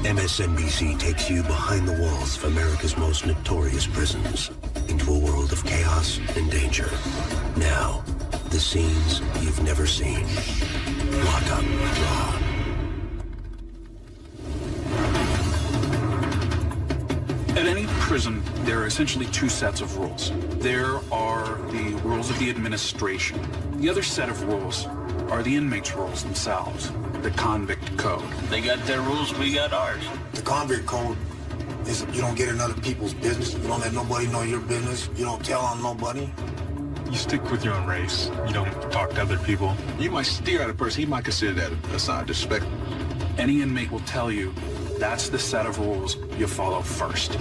MSNBC takes you behind the walls of America's most notorious prisons into a world of chaos and danger. Now, the scenes you've never seen. Lock Up Raw. At any prison, there are essentially two sets of rules. There are the rules of the administration. The other set of rules are the inmates' rules themselves, the Convict Code. They got their rules, we got ours. The Convict Code is you don't get in other people's business. You don't let nobody know your business. You don't tell on nobody. You stick with your own race. You don't talk to other people. You might steer at a person. He might consider that a sign of disrespect. Any inmate will tell you that's the set of rules you follow first.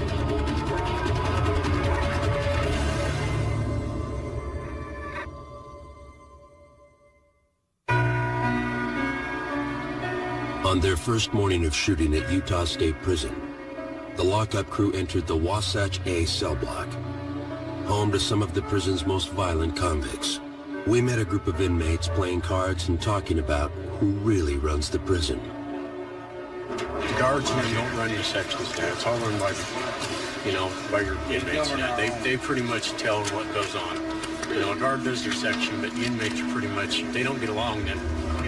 On their first morning of shooting at Utah State Prison, the lockup crew entered the Wasatch A cell block, home to some of the prison's most violent convicts. We met a group of inmates playing cards and talking about who really runs the prison. The guards here don't run your sections. It's all run by, by your inmates. They pretty much tell what goes on. A guard does their section, but the inmates are pretty much, if they don't get along, then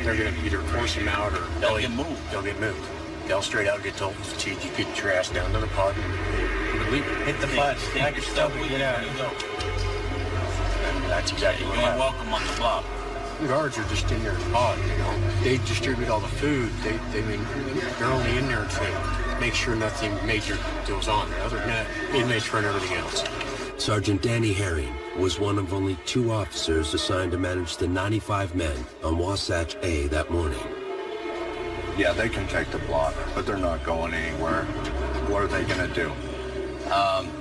they're going to either force them out or They'll get moved. They'll get moved. They'll straight out get told, geez, you get your ass down to the pod and leave it. Hit the button, pack your stuff, and get out. And that's exactly what You ain't happened. welcome on the block. The guards are just in their pod, They distribute all the food. They're only in there to make sure nothing major goes on. Other than that, inmates run everything else. Sergeant Danny Herring was one of only 2 officers assigned to manage the 95 men on Wasatch A that morning. Yeah, they can take the block, but they're not going anywhere. What are they going to do?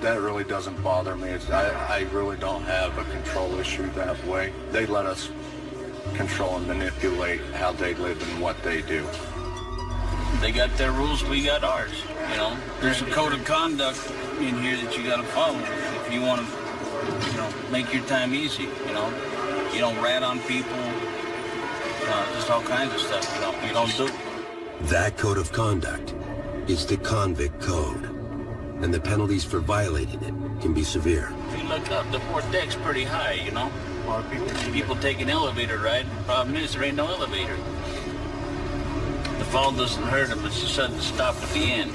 That really doesn't bother me. I really don't have a control issue that way. They let us control and manipulate how they live and what they do. They got their rules, we got ours. There's a code of conduct in here that you got to follow if you want to, make your time easy. You don't rat on people, just all kinds of stuff. You don't do. That code of conduct is the Convict Code, and the penalties for violating it can be severe. If you look up, the 4th deck's pretty high, A lot of people take an elevator ride. The problem is there ain't no elevator. The fall doesn't hurt them. It's a sudden stop at the end.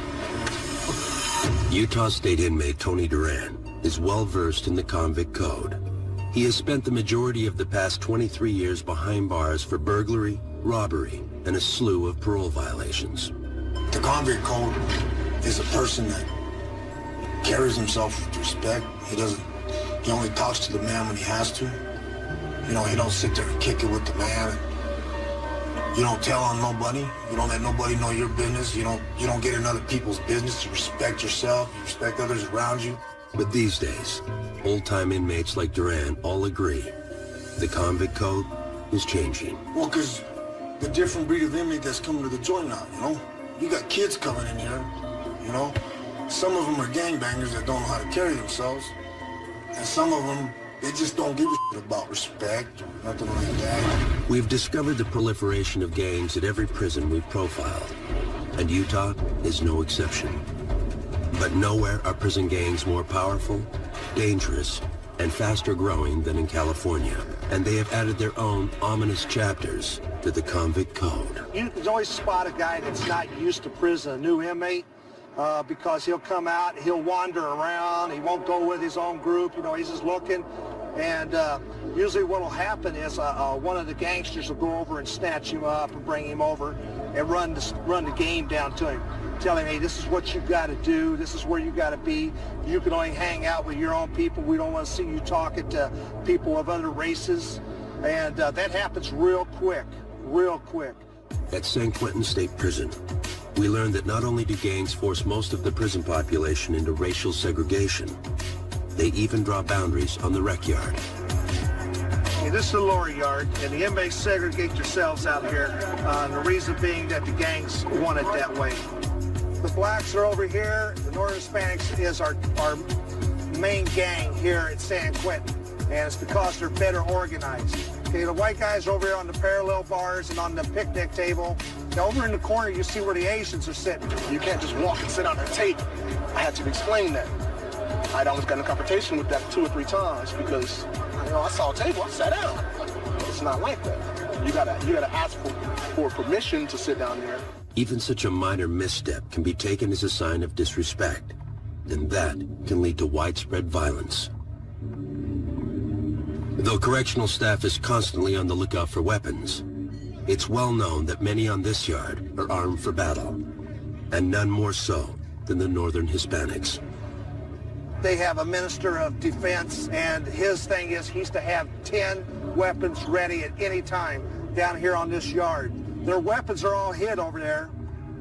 Utah State inmate Tony Duran is well-versed in the Convict Code. He has spent the majority of the past 23 years behind bars for burglary, robbery, and a slew of parole violations. The Convict Code is a person that carries himself with respect. He only talks to the man when he has to. He don't sit there and kick it with the man. You don't tell on nobody. You don't let nobody know your business. You don't get in other people's business. You respect yourself. You respect others around you. But these days, old-time inmates like Duran all agree the Convict Code is changing. Well, because the different breed of inmate that's coming to the joint now, You got kids coming in here, Some of them are gangbangers that don't know how to carry themselves. And some of them, they just don't give a shit about respect or nothing like that. We've discovered the proliferation of gangs at every prison we've profiled, and Utah is no exception. But nowhere are prison gangs more powerful, dangerous, and faster growing than in California. And they have added their own ominous chapters to the Convict Code. You can always spot a guy that's not used to prison, a new inmate, because he'll come out, he'll wander around, he won't go with his own group, he's just looking. And usually what will happen is one of the gangsters will go over and snatch him up and bring him over and run the game down to him. Tell him, hey, this is what you got to do. This is where you got to be. You can only hang out with your own people. We don't want to see you talking to people of other races. And that happens real quick. At San Quentin State Prison, we learned that not only do gangs force most of the prison population into racial segregation, they even draw boundaries on the rec yard. Okay, this is the lower yard, and the inmates segregate themselves out here. The reason being that the gangs want it that way. The blacks are over here. The Northern Hispanics is our main gang here at San Quentin, and it's because they're better organized. Okay, the white guys are over here on the parallel bars and on the picnic table. Now, over in the corner, you see where the Asians are sitting. You can't just walk and sit on a table. I had to explain that. I'd almost got in a confrontation with that 2 or 3 times because, I saw a table, I sat down. It's not like that. You gotta ask for permission to sit down there. Even such a minor misstep can be taken as a sign of disrespect, and that can lead to widespread violence. Though correctional staff is constantly on the lookout for weapons, it's well known that many on this yard are armed for battle, and none more so than the northern Hispanics. They have a minister of defense, and his thing is he's to have 10 weapons ready at any time down here on this yard. Their weapons are all hid over there,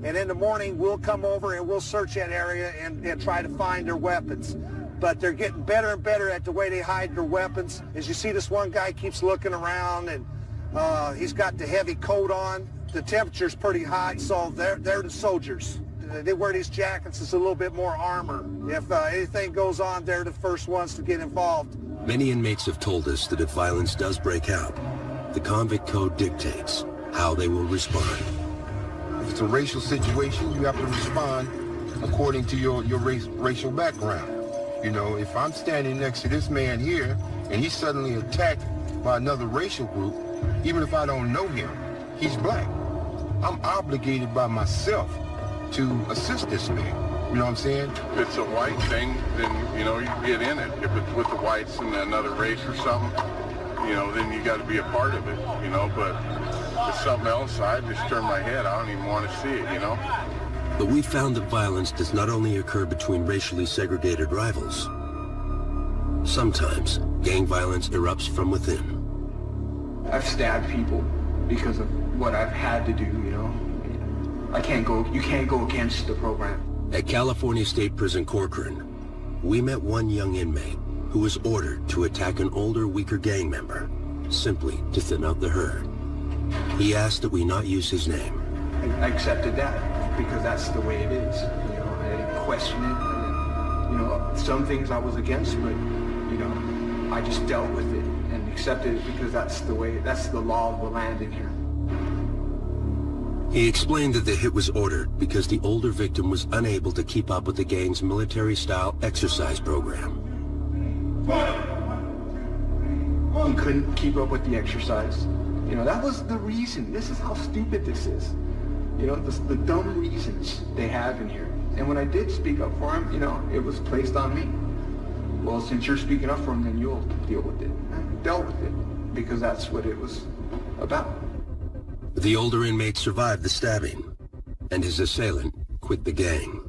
and in the morning we'll come over and we'll search that area and try to find their weapons. But they're getting better and better at the way they hide their weapons. As you see, this one guy keeps looking around, and he's got the heavy coat on. The temperature's pretty hot, so they're the soldiers. They wear these jackets. It's a little bit more armor. If anything goes on, they're the first ones to get involved. Many inmates have told us that if violence does break out, the Convict Code dictates how they will respond. If it's a racial situation, you have to respond according to your racial background. If I'm standing next to this man here and he's suddenly attacked by another racial group, even if I don't know him, he's black. I'm obligated by myself to assist this man. You know what I'm saying? If it's a white thing, then, you get in it. If it's with the whites and another race or something, then you got to be a part of it, But if it's something else, I just turn my head. I don't even want to see it, But we found that violence does not only occur between racially segregated rivals. Sometimes gang violence erupts from within. I've stabbed people because of what I've had to do, You can't go against the program. At California State Prison Corcoran, we met one young inmate who was ordered to attack an older, weaker gang member, simply to thin out the herd. He asked that we not use his name. I accepted that because that's the way it is. I didn't question it. Some things I was against, but, I just dealt with it and accepted it because that's the law of the land in here. He explained that the hit was ordered because the older victim was unable to keep up with the gang's military-style exercise program. He couldn't keep up with the exercise. That was the reason. This is how stupid this is. The dumb reasons they have in here. And when I did speak up for him, it was placed on me. Well, since you're speaking up for him, then you'll deal with it. I dealt with it because that's what it was about. The older inmate survived the stabbing, and his assailant quit the gang.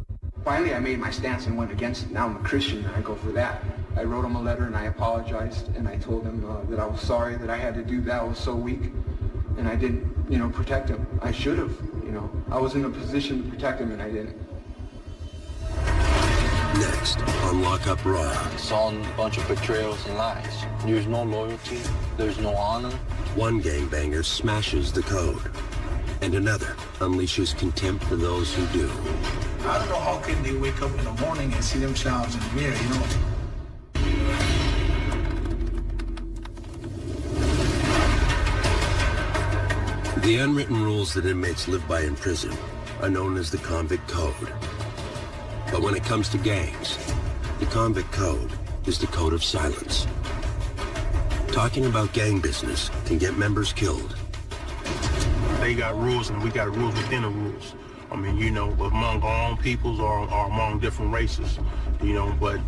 Finally, I made my stance and went against it. Now I'm a Christian, and I go for that. I wrote him a letter, and I apologized, and I told him that I was sorry that I had to do that. I was so weak, and I didn't, protect him. I should have, I was in a position to protect him, and I didn't. Next, on Lockup Raw. It's all a bunch of betrayals and lies. There's no loyalty. There's no honor. One gangbanger smashes the code, and another unleashes contempt for those who do. I don't know how can they wake up in the morning and see themselves in the mirror, The unwritten rules that inmates live by in prison are known as the Convict Code. But when it comes to gangs, the Convict Code is the code of silence. Talking about gang business can get members killed. They got rules and we got rules within the rules. Among our own peoples or among different races, but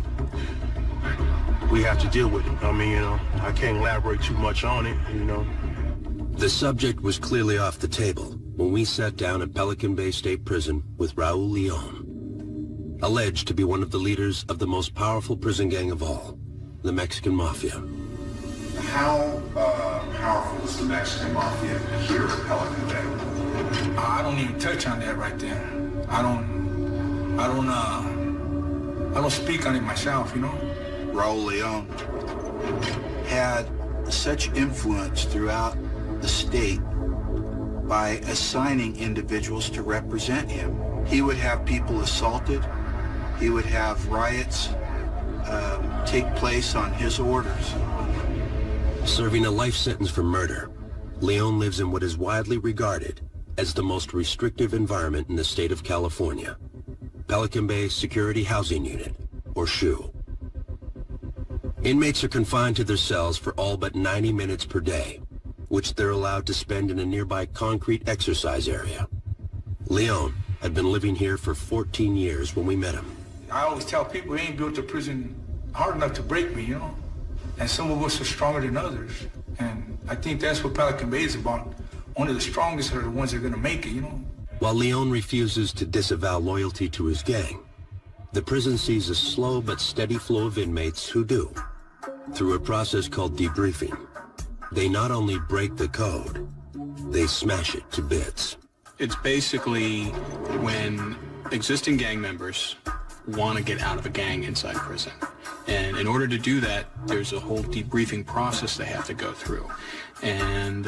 we have to deal with it. I can't elaborate too much on it, The subject was clearly off the table when we sat down at Pelican Bay State Prison with Raul Leon, alleged to be one of the leaders of the most powerful prison gang of all, the Mexican Mafia. How powerful is the Mexican Mafia here at Pelican Bay? I don't even touch on that right there. I don't speak on it myself, Raul Leon had such influence throughout the state by assigning individuals to represent him. He would have people assaulted. He would have riots take place on his orders. Serving a life sentence for murder, Leon lives in what is widely regarded as the most restrictive environment in the state of California, Pelican Bay Security Housing Unit, or SHU. Inmates are confined to their cells for all but 90 minutes per day, which they're allowed to spend in a nearby concrete exercise area. Leon had been living here for 14 years when we met him. I always tell people they ain't built a prison hard enough to break me, you know? And some of us are stronger than others. And I think that's what Pelican Bay is about. Only the strongest are the ones that are gonna make it, you know? While Leon refuses to disavow loyalty to his gang, the prison sees a slow but steady flow of inmates who do. Through a process called debriefing, they not only break the code, they smash it to bits. It's basically when existing gang members want to get out of a gang inside prison. And in order to do that, there's a whole debriefing process they have to go through. And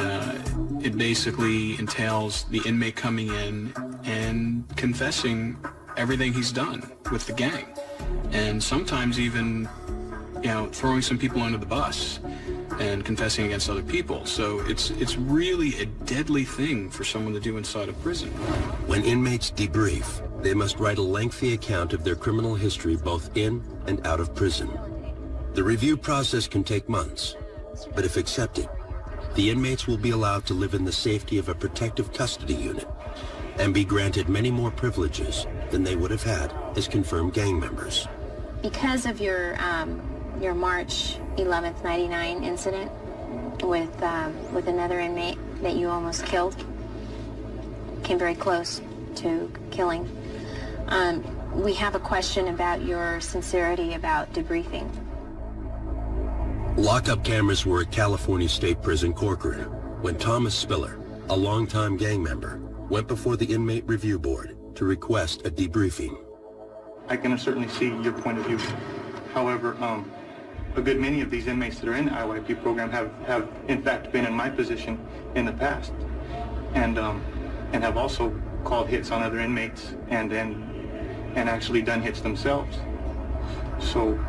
it basically entails the inmate coming in and confessing everything he's done with the gang. And sometimes even, you know, throwing some people under the bus and confessing against other people. So it's really a deadly thing for someone to do inside a prison. When inmates debrief, they must write a lengthy account of their criminal history both in and out of prison. The review process can take months, but if accepted, the inmates will be allowed to live in the safety of a protective custody unit and be granted many more privileges than they would have had as confirmed gang members. Because of your March 11th, 99 incident with another inmate that you almost killed, came very close to killing. We have a question about your sincerity about debriefing. Lockup cameras were at California State Prison Corcoran when Thomas Spiller, a longtime gang member, went before the Inmate Review Board to request a debriefing. I can certainly see your point of view. However, a good many of these inmates that are in the IYP program have in fact been in my position in the past, and have also called hits on other inmates and actually done hits themselves. So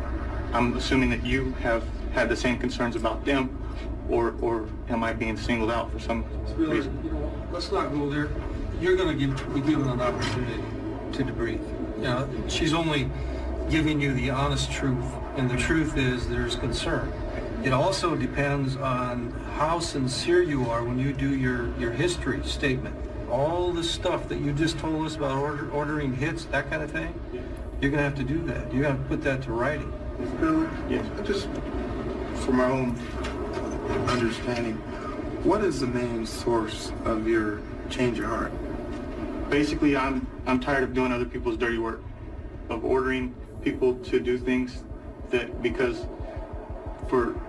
I'm assuming that you have had the same concerns about them, or am I being singled out for some reason? You know, let's not go there. You're going to be given an opportunity to debrief. You know, she's only giving you the honest truth, and the truth is there's concern. It also depends on how sincere you are when you do your history statement. All the stuff that you just told us about ordering hits, that kind of thing, you're going to have to do that. You're going to have to put that to writing. Yes. Just for my own understanding, what is the main source of your change of heart? Basically, I'm tired of doing other people's dirty work, of ordering people to do things that because for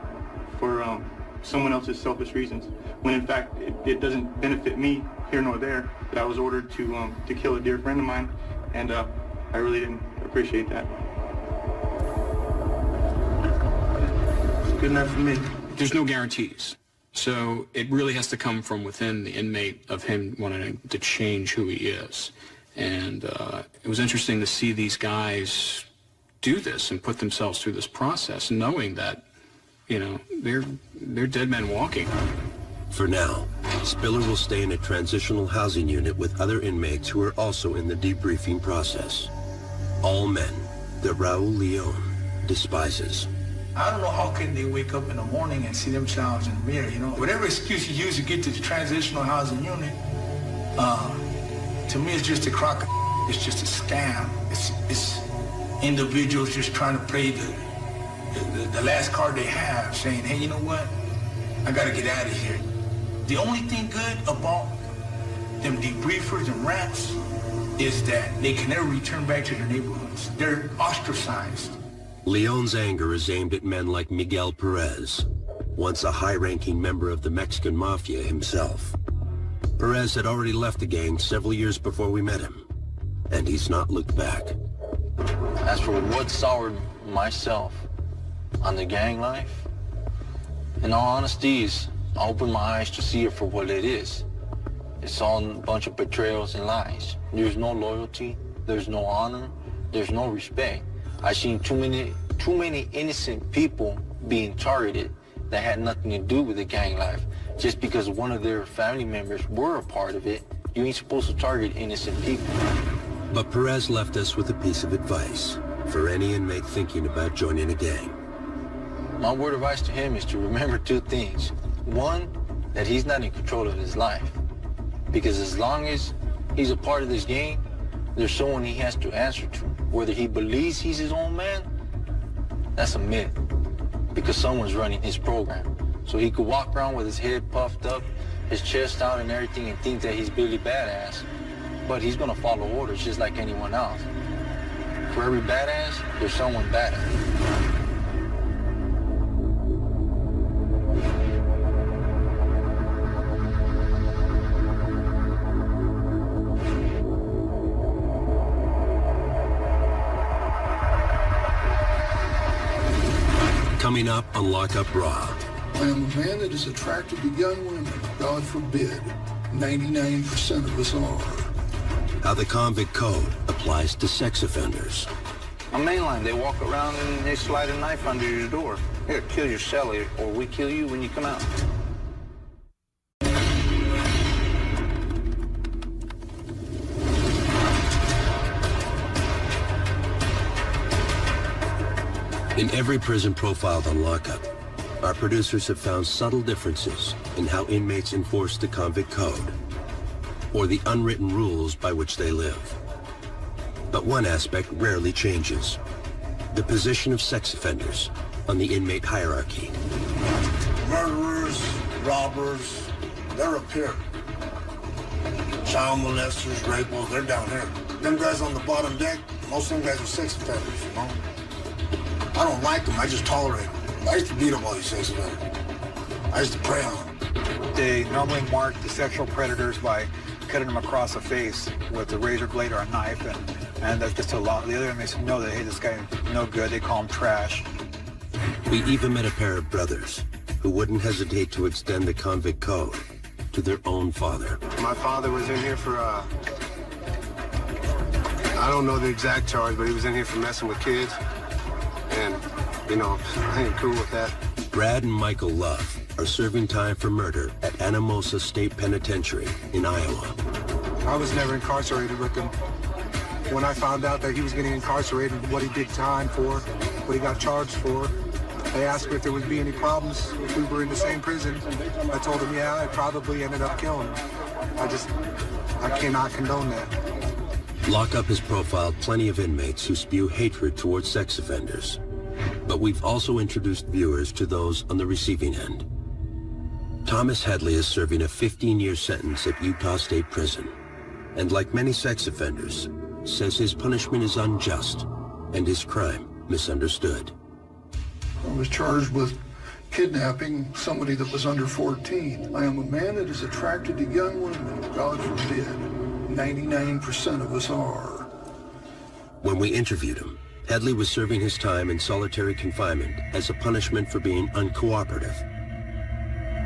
someone else's selfish reasons, when in fact it doesn't benefit me here nor there. That I was ordered to kill a dear friend of mine, and I really didn't appreciate that. Good enough for me. There's no guarantees. So it really has to come from within the inmate of him wanting to change who he is. And it was interesting to see these guys do this and put themselves through this process, knowing that, you know, they're dead men walking. For now, Spiller will stay in a transitional housing unit with other inmates who are also in the debriefing process. All men that Raul Leon despises. I don't know how can they wake up in the morning and see themselves in the mirror, you know? Whatever excuse you use to get to the transitional housing unit, to me it's just a crock of it's just a scam. It's individuals just trying to play the last card they have, saying, hey, you know what? I gotta get out of here. The only thing good about them debriefers and rats is that they can never return back to their neighborhoods. They're ostracized. Leon's anger is aimed at men like Miguel Perez, once a high-ranking member of the Mexican Mafia himself. Perez had already left the gang several years before we met him, and he's not looked back. As for what soured myself on the gang life, in all honesty, I opened my eyes to see it for what it is. It's all a bunch of betrayals and lies. There's no loyalty, there's no honor, there's no respect. I've seen too many innocent people being targeted that had nothing to do with the gang life. Just because one of their family members were a part of it, you ain't supposed to target innocent people. But Perez left us with a piece of advice for any inmate thinking about joining a gang. My word of advice to him is to remember two things. One, that he's not in control of his life. Because as long as he's a part of this gang, there's someone he has to answer to. Whether he believes he's his own man, that's a myth. Because someone's running his program. So he could walk around with his head puffed up, his chest out and everything, and think that he's Billy Badass. But he's gonna follow orders just like anyone else. For every badass, there's someone badass. Coming up on Lockup Raw. I am a man that is attracted to young women. God forbid. 99% of us are. How the Convict Code applies to sex offenders. On mainline, they walk around and they slide a knife under your door. Here, kill your cellie, or we kill you when you come out. In every prison profiled on Lockup, our producers have found subtle differences in how inmates enforce the Convict Code, or the unwritten rules by which they live. But one aspect rarely changes: the position of sex offenders on the inmate hierarchy. Murderers, robbers, they're up here. Child molesters, rapers, they're down here. Them guys on the bottom deck, most of them guys are sex offenders, you know? I don't like them, I just tolerate them. I used to beat up all these sex offenders. I used to prey on them. They normally mark the sexual predators by cutting them across the face with a razor blade or a knife, and that's just a lot. The other inmates know that, hey, this guy no good. They call him trash. We even met a pair of brothers who wouldn't hesitate to extend the Convict Code to their own father. My father was in here for, I don't know the exact charge, but he was in here for messing with kids. And, you know, I ain't cool with that. Brad and Michael Love are serving time for murder at Anamosa State Penitentiary in Iowa. I was never incarcerated with him. When I found out that he was getting incarcerated, what he did time for, what he got charged for, they asked me if there would be any problems if we were in the same prison. I told them, yeah, I probably ended up killing him. I cannot condone that. Lockup has profiled plenty of inmates who spew hatred towards sex offenders. But we've also introduced viewers to those on the receiving end. Thomas Headley is serving a 15-year sentence at Utah State Prison, and like many sex offenders, says his punishment is unjust and his crime misunderstood. I was charged with kidnapping somebody that was under 14. I am a man that is attracted to young women. God forbid. 99% of us are. When we interviewed him, Headley was serving his time in solitary confinement as a punishment for being uncooperative.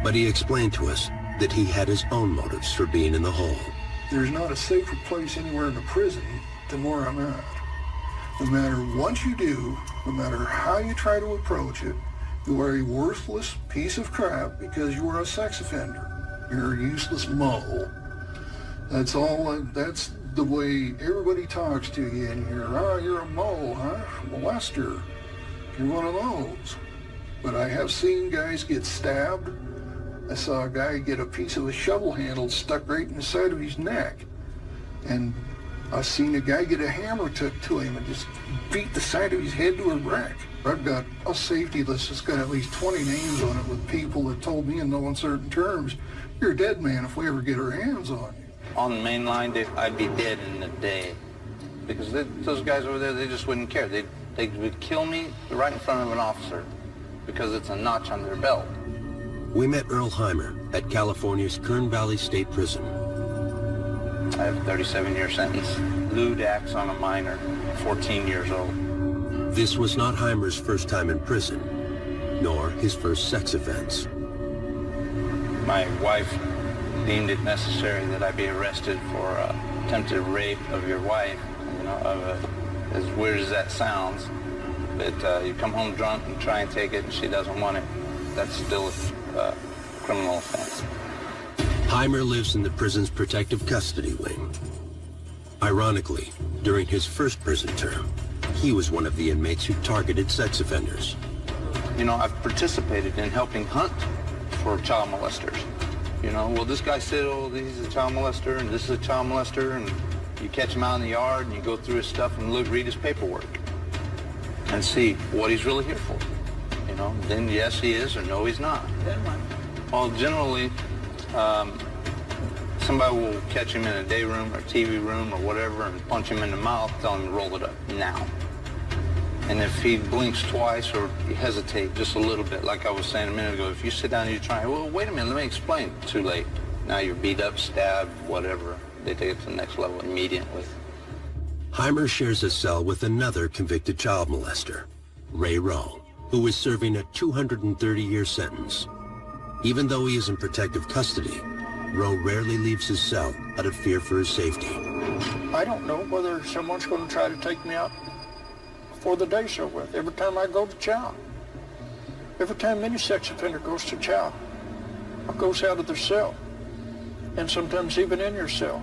But he explained to us that he had his own motives for being in the hole. There's not a safer place anywhere in the prison than where I'm at. No matter what you do, no matter how you try to approach it, you are a worthless piece of crap because you are a sex offender. You're a useless mole. That's all, that's the way everybody talks to you in here. Oh, you're a mole, huh? Molester. You're one of those. But I have seen guys get stabbed. I saw a guy get a piece of a shovel handle stuck right in the side of his neck. And I've seen a guy get a hammer took to him and just beat the side of his head to a wreck. I've got a safety list that's got at least 20 names on it with people that told me in no uncertain terms, you're a dead man if we ever get our hands on you. On the main line, I'd be dead in a day. Because those guys over there, they just wouldn't care. They would kill me right in front of an officer because it's a notch on their belt. We met Earl Heimer at California's Kern Valley State Prison. I have a 37-year sentence. Lewd acts on a minor, 14 years old. This was not Heimer's first time in prison, nor his first sex offense. My wife deemed it necessary that I be arrested for attempted rape of your wife. You know, as weird as that sounds, but you come home drunk and try and take it, and she doesn't want it. that's still a criminal offense. Heimer lives in the prison's protective custody wing. Ironically, during his first prison term, he was one of the inmates who targeted sex offenders. You know, I've participated in helping hunt for child molesters. You know, well, this guy said, oh, he's a child molester, and this is a child molester, and you catch him out in the yard, and you go through his stuff and read his paperwork and see what he's really here for. You know, then yes, he is, or no, he's not. Well, generally, somebody will catch him in a day room or TV room or whatever and punch him in the mouth, tell him to roll it up now. And if he blinks twice or he hesitates just a little bit, like I was saying a minute ago, if you sit down and you try, well, wait a minute, let me explain. Too late. Now you're beat up, stabbed, whatever. They take it to the next level immediately. Heimer shares a cell with another convicted child molester, Ray Rowe, who is serving a 230-year sentence. Even though he is in protective custody, Rowe rarely leaves his cell out of fear for his safety. I don't know whether someone's going to try to take me out for the day so with. Every time I go to chow, every time any sex offender goes to chow, or goes out of their cell, and sometimes even in your cell,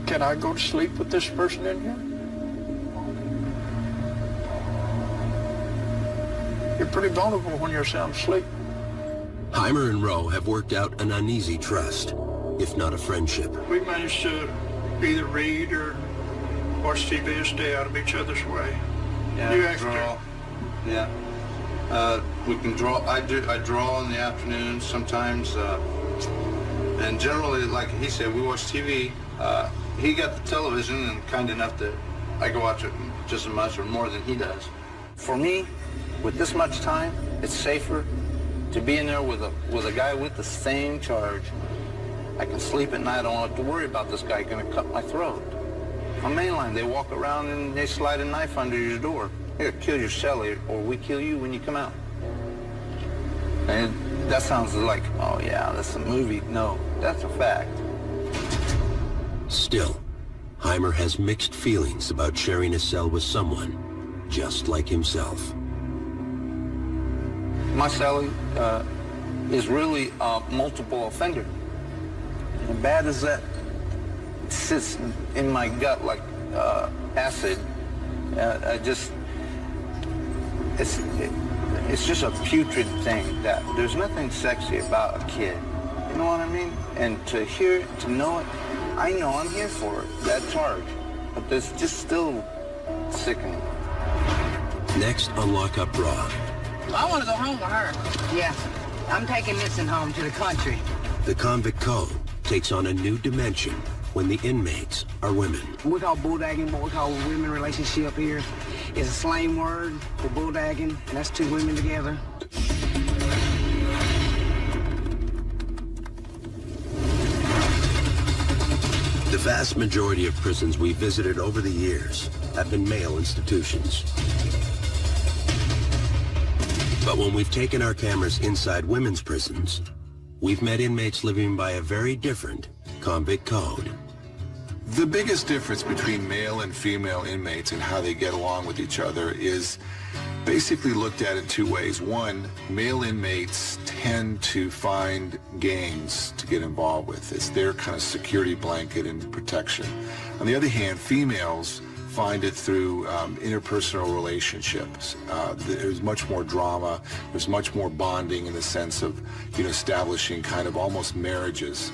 can I go to sleep with this person in here? You're pretty vulnerable when you're sound asleep. Heimer and Rowe have worked out an uneasy trust, if not a friendship. We managed to either read or watch TV or stay out of each other's way. Yeah, You actually draw. Yeah. We can draw. I draw in the afternoons sometimes. And generally, like he said, we watch TV. He got the television and kind enough that I go watch it just as much or more than he does. For me, with this much time, it's safer to be in there with a guy with the same charge. I can sleep at night. I don't have to worry about this guy going to cut my throat. On mainline, they walk around and they slide a knife under your door. Here, kill your cellie, or we kill you when you come out. And that sounds like, oh yeah, that's a movie. No, that's a fact. Still, Heimer has mixed feelings about sharing a cell with someone just like himself. My cellie is really a multiple offender. As bad as that sits in my gut like acid, it's just a putrid thing that there's nothing sexy about a kid. You know what I mean? And to hear it, to know it, I know I'm here for it, that charge. But it's just still sickening. Next on Lock Up Raw. I want to go home with her. Yeah, I'm taking Missing home to the country. The Convict Code takes on a new dimension when the inmates are women. We call bulldagging what we call a women relationship here. It's a slang word for bulldagging, and that's two women together. The vast majority of prisons we visited over the years have been male institutions. But when we've taken our cameras inside women's prisons, we've met inmates living by a very different convict code. The biggest difference between male and female inmates and how they get along with each other is basically looked at in two ways. One, male inmates tend to find gangs to get involved with. It's their kind of security blanket and protection. On the other hand, females find it through interpersonal relationships. There's much more drama. There's much more bonding in the sense of, establishing kind of almost marriages.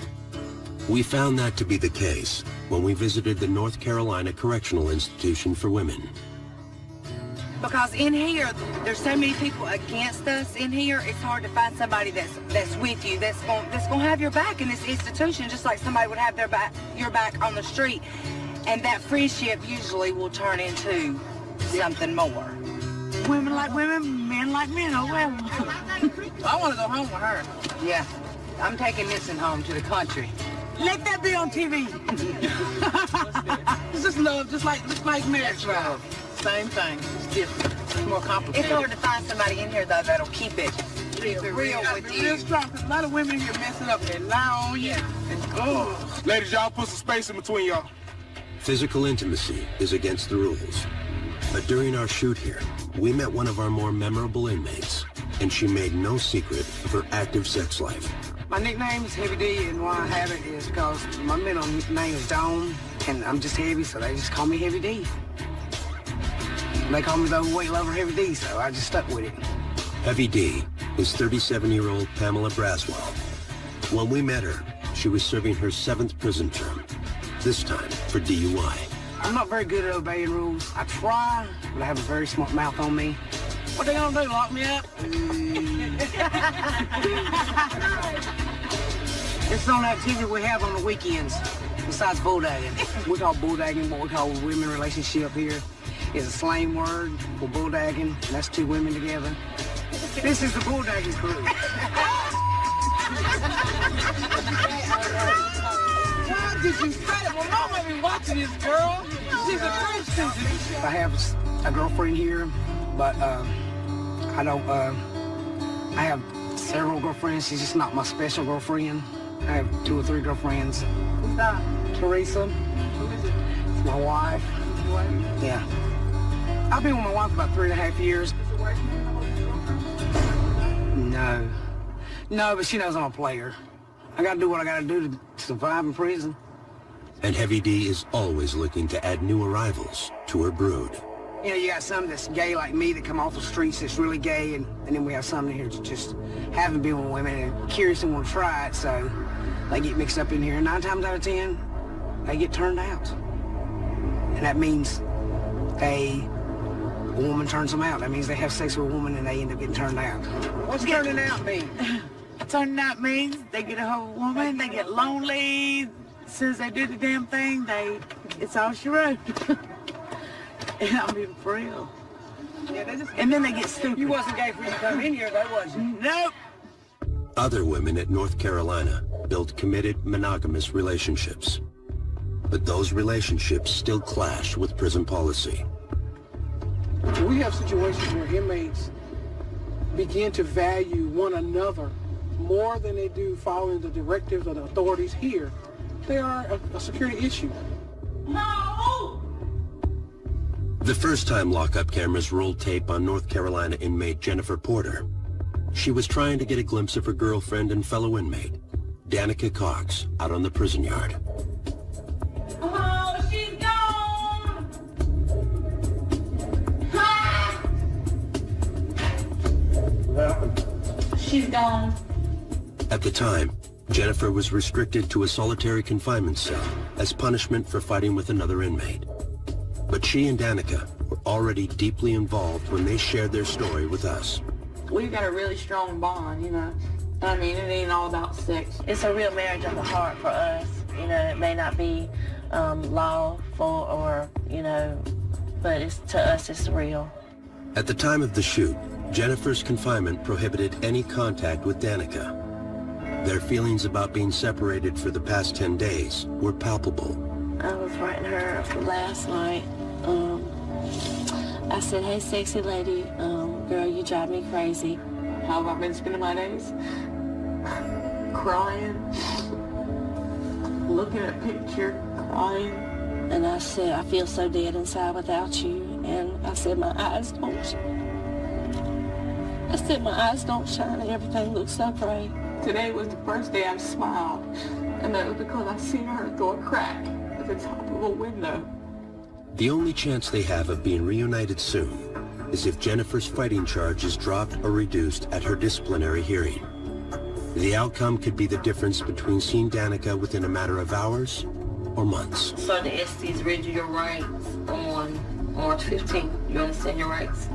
We found that to be the case when we visited the North Carolina Correctional Institution for Women. Because in here, there's so many people against us in here, it's hard to find somebody that's with you, that's gonna have your back in this institution, just like somebody would have your back on the street. And that friendship usually will turn into something more. Women like women, men like men, oh well. I want to go home with her. Yeah, I'm taking Missing home to the country. Let that be on TV. It's just love, just like marriage love. Same thing, it's different, it's more complicated. It's hard to find somebody in here though that'll keep it real with you. Real strong, because a lot of women here mess it up and lie on you. And, Ladies, y'all put some space in between y'all. Physical intimacy is against the rules. But during our shoot here, we met one of our more memorable inmates, and she made no secret of her active sex life. My nickname is Heavy D, and why I have it is because my middle name is Dawn, and I'm just heavy, so they just call me Heavy D. They call me the overweight lover Heavy D, so I just stuck with it. Heavy D is 37-year-old Pamela Braswell. When we met her, she was serving her 7th prison term, this time for DUI. I'm not very good at obeying rules. I try, but I have a very smart mouth on me. What they gonna do, lock me up? It's an activity we have on the weekends, besides bulldagging. We call bulldagging what we call a women relationship here. It's a slang word for bulldagging, and that's 2 women together. This is the bulldagging crew. God, did you say it? Well, Mama be watching this girl. She's a Christian. I have a girlfriend here, but I don't, I have several girlfriends. She's just not my special girlfriend. I have 2 or 3 girlfriends. Who's that? Teresa. Who is it? It's my wife. Your wife? Yeah. I've been with my wife about 3.5 years. No. No, but she knows I'm a player. I gotta do what I gotta do to survive in prison. And Heavy D is always looking to add new arrivals to her brood. You know, you got some that's gay like me that come off the streets that's really gay, and then we have some in here that just haven't been with women and curious and want to try it, so they get mixed up in here. And 9 times out of 10, they get turned out. And that means a woman turns them out. That means they have sex with a woman and they end up getting turned out. What's turning out mean? Turning out means they get a whole woman, they get lonely. As soon as they do the damn thing, it's all she wrote. And I'm being for real. Yeah, and then they get stupid. You wasn't gay before you come in here, though, was you? Nope. Other women at North Carolina built committed monogamous relationships. But those relationships still clash with prison policy. We have situations where inmates begin to value one another more than they do following the directives of the authorities here. They are a security issue. No! The first time lockup cameras rolled tape on North Carolina inmate Jennifer Porter, she was trying to get a glimpse of her girlfriend and fellow inmate, Danica Cox, out on the prison yard. Oh, she's gone! What happened? She's gone. At the time, Jennifer was restricted to a solitary confinement cell as punishment for fighting with another inmate. But she and Danica were already deeply involved when they shared their story with us. We've got a really strong bond, you know. I mean, it ain't all about sex. It's a real marriage of the heart for us. You know, it may not be lawful or, you know, but to us, it's real. At the time of the shoot, Jennifer's confinement prohibited any contact with Danica. Their feelings about being separated for the past 10 days were palpable. I was writing her last night. I said, hey, sexy lady, girl, you drive me crazy. How have I been spending my days? Crying, looking at a picture, crying. And I said, I feel so dead inside without you. And I said, my eyes don't shine and everything looks so gray. Today was the first day I've smiled, and that was because I seen her through a crack at the top of a window. The only chance they have of being reunited soon is if Jennifer's fighting charge is dropped or reduced at her disciplinary hearing. The outcome could be the difference between seeing Danica within a matter of hours or months. So the SD's read you your rights on March 15th. You understand your rights?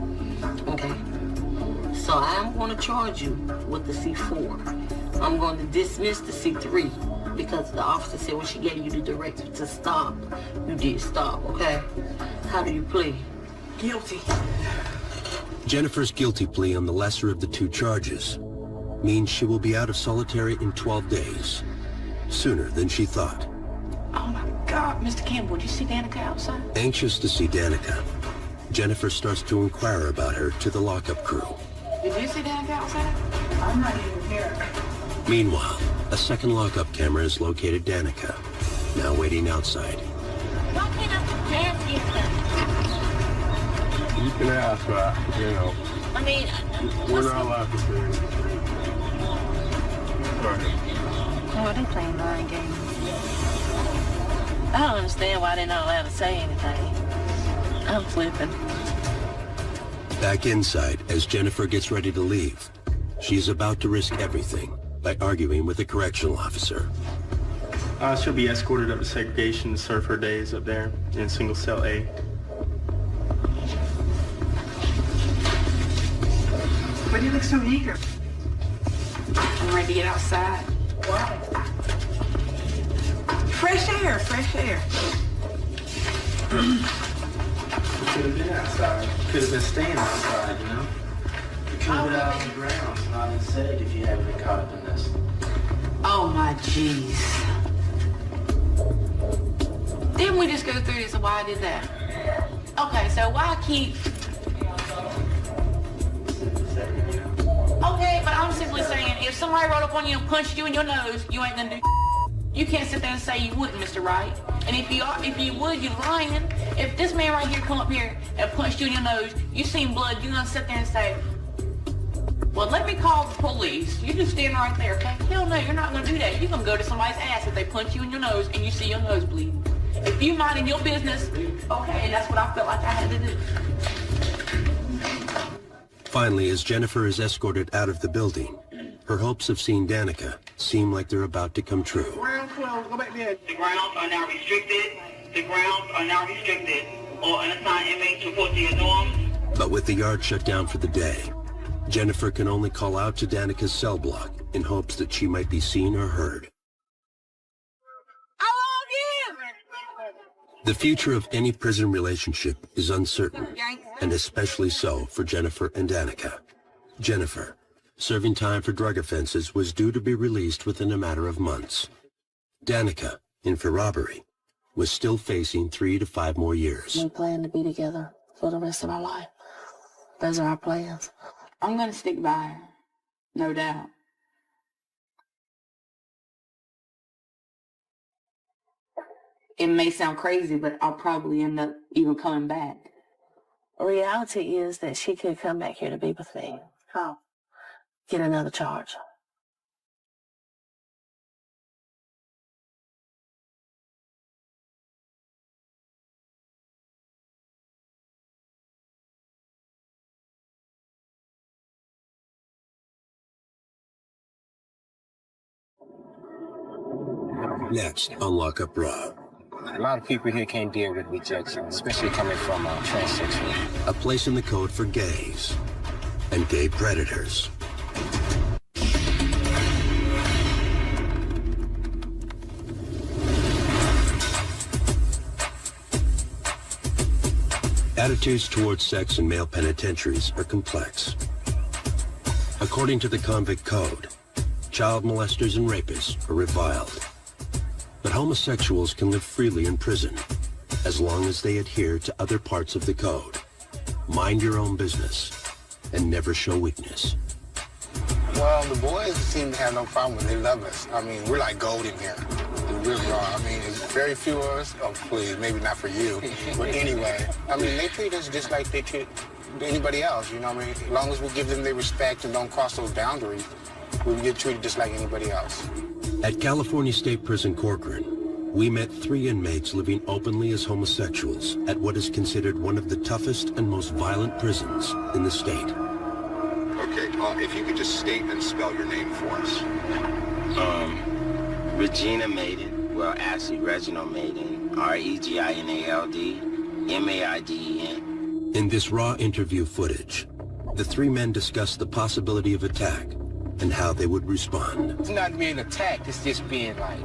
Okay. So I'm going to charge you with the C4. I'm going to dismiss the C3 because the officer said when she gave you the directive to stop, you did stop, okay? How do you plead? Guilty. Jennifer's guilty plea on the lesser of the 2 charges means she will be out of solitary in 12 days, sooner than she thought. Oh my God, Mr. Campbell, did you see Danica outside? Anxious to see Danica, Jennifer starts to inquire about her to the lockup crew. Did you see Danica outside? I'm not even here. Meanwhile, a second lockup camera has located Danica, now waiting outside. Why can't I ask you? You can ask, but, you know, I mean, we're not allowed to say anything. oh, they playing mind games. I don't understand why they're not allowed to say anything. I'm flipping. Back inside, as Jennifer gets ready to leave, she's about to risk everything by arguing with a correctional officer. She'll be escorted up to segregation to serve her days up there in single cell A. But you look so eager. I'm ready to get outside. Why? Fresh air, fresh air. Could have been outside. Could have been staying outside, you know? You could have been out on the ground, not inside if you hadn't been caught up in this. Oh my jeez. Didn't we just go through this and why I did that? Okay, so why keep... Okay, but I'm simply saying, if somebody rolled up on you and punched you in your nose, you ain't gonna do. You can't sit there and say you wouldn't, Mr. Wright. And if you would, you're lying. If this man right here come up here and punched you in your nose, you seen blood, you're gonna sit there and say, well, let me call the police. You just stand right there, okay? Hell no, you're not gonna do that. You're gonna go to somebody's ass if they punch you in your nose and you see your nose bleeding. If you minding your business, okay, and that's what I felt like I had to do. Finally, as Jennifer is escorted out of the building, her hopes of seeing Danica seem like they're about to come true. Ground closed, go back there. The grounds are now restricted. The grounds are now restricted. All unassigned inmates report to your dorms. But with the yard shut down for the day, Jennifer can only call out to Danica's cell block in hopes that she might be seen or heard. The future of any prison relationship is uncertain, and especially so for Jennifer and Danica. Jennifer, serving time for drug offenses, was due to be released within a matter of months. Danica, in for robbery, was still facing 3 to 5 more years. We plan to be together for the rest of our life. Those are our plans. I'm gonna stick by her, no doubt. It may sound crazy, but I'll probably end up even coming back. Reality is that she could come back here to be with me. How? Get another charge. Next on Lock Up Raw. A lot of people here can't deal with rejection, especially coming from transsexual. A place in the code for gays and gay predators. Attitudes towards sex in male penitentiaries are complex. According to the Convict Code, child molesters and rapists are reviled. But homosexuals can live freely in prison as long as they adhere to other parts of the code. Mind your own business and never show weakness. Well, the boys seem to have no problem with it. They love us. I mean, we're like gold in here. We really are. I mean, there's very few of us. Oh, please, maybe not for you. But anyway, I mean, they treat us just like they treat anybody else, you know what I mean? As long as we give them their respect and don't cross those boundaries, we get treated just like anybody else. At California State Prison Corcoran, we met 3 inmates living openly as homosexuals at what is considered one of the toughest and most violent prisons in the state. Okay, if you could just state and spell your name for us. Regina Maiden, well, actually Reginald Maiden, R-E-G-I-N-A-L-D, M-A-I-D-E-N. In this raw interview footage, the 3 men discuss the possibility of attack and how they would respond. It's not being attacked, it's just being like,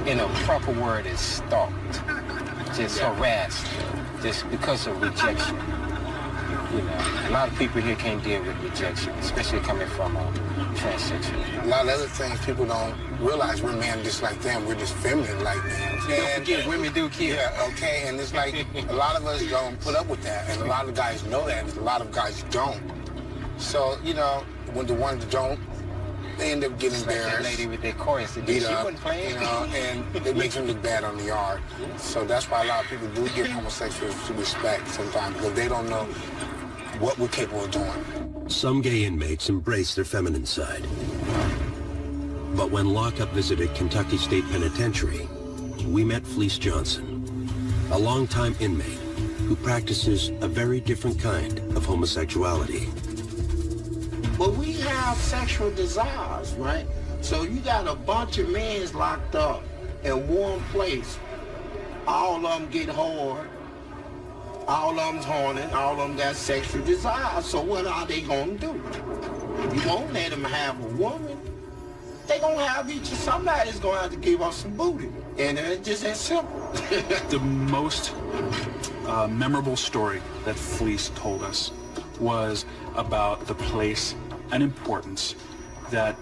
in a proper word, is stalked, just harassed, just because of rejection. You know, a lot of people here can't deal with rejection, especially coming from transsexual. A lot of other things people don't realize. We're men just like them. We're just feminine like men. Don't forget, women do kill. Yeah, okay, and it's like a lot of us don't put up with that, and a lot of guys know that, and a lot of guys don't. So, you know, when the ones that don't, they end up getting embarrassed. That lady with their chorus, beat up, wasn't playing. you know, and it makes them look bad on the yard. So that's why a lot of people do give homosexuals respect sometimes, because they don't know what we're capable of doing. Some gay inmates embrace their feminine side. But when lockup visited Kentucky State Penitentiary, we met Fleece Johnson, a longtime inmate who practices a very different kind of homosexuality. But we have sexual desires, right? So you got a bunch of men locked up in one place. All of them get hard. All of them's horny. All of them got sexual desires. So what are they gonna do? You won't let them have a woman. They gonna have each. Somebody's gonna have to give us some booty, and it's just that simple. The most memorable story that Fleece told us was about the place and importance that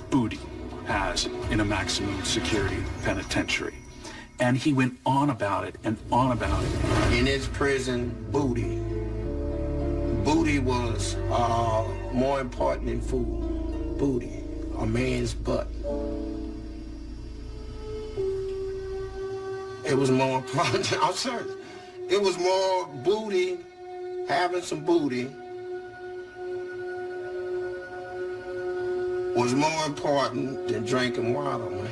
booty has in a maximum security penitentiary. And he went on about it and on about it. In his prison, booty was more important than food. Booty, a man's butt. It was more important. I'm serious. It was more booty, having some booty was more important than drinking water, man.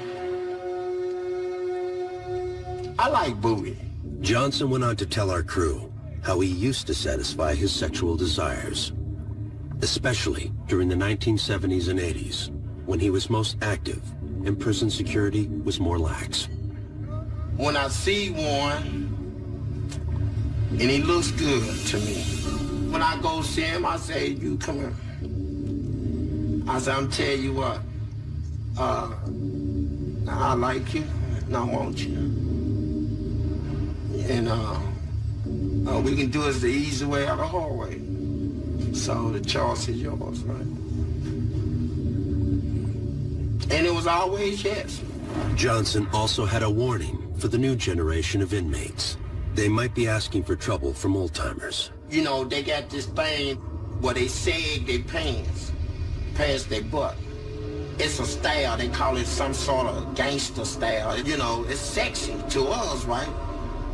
I like booty. Johnson went on to tell our crew how he used to satisfy his sexual desires, especially during the 1970s and 80s, when he was most active and prison security was more lax. When I see one, and he looks good to me, when I go see him, I say, you come here. I say, I'm telling you what, I like you, and I want you. And we can do it the easy way or the hard way. So the choice is yours, right? And it was always yes. Johnson also had a warning for the new generation of inmates. They might be asking for trouble from old-timers. You know, they got this thing where they sag their pants past their butt. It's a style. They call it some sort of gangster style. You know, it's sexy to us, right?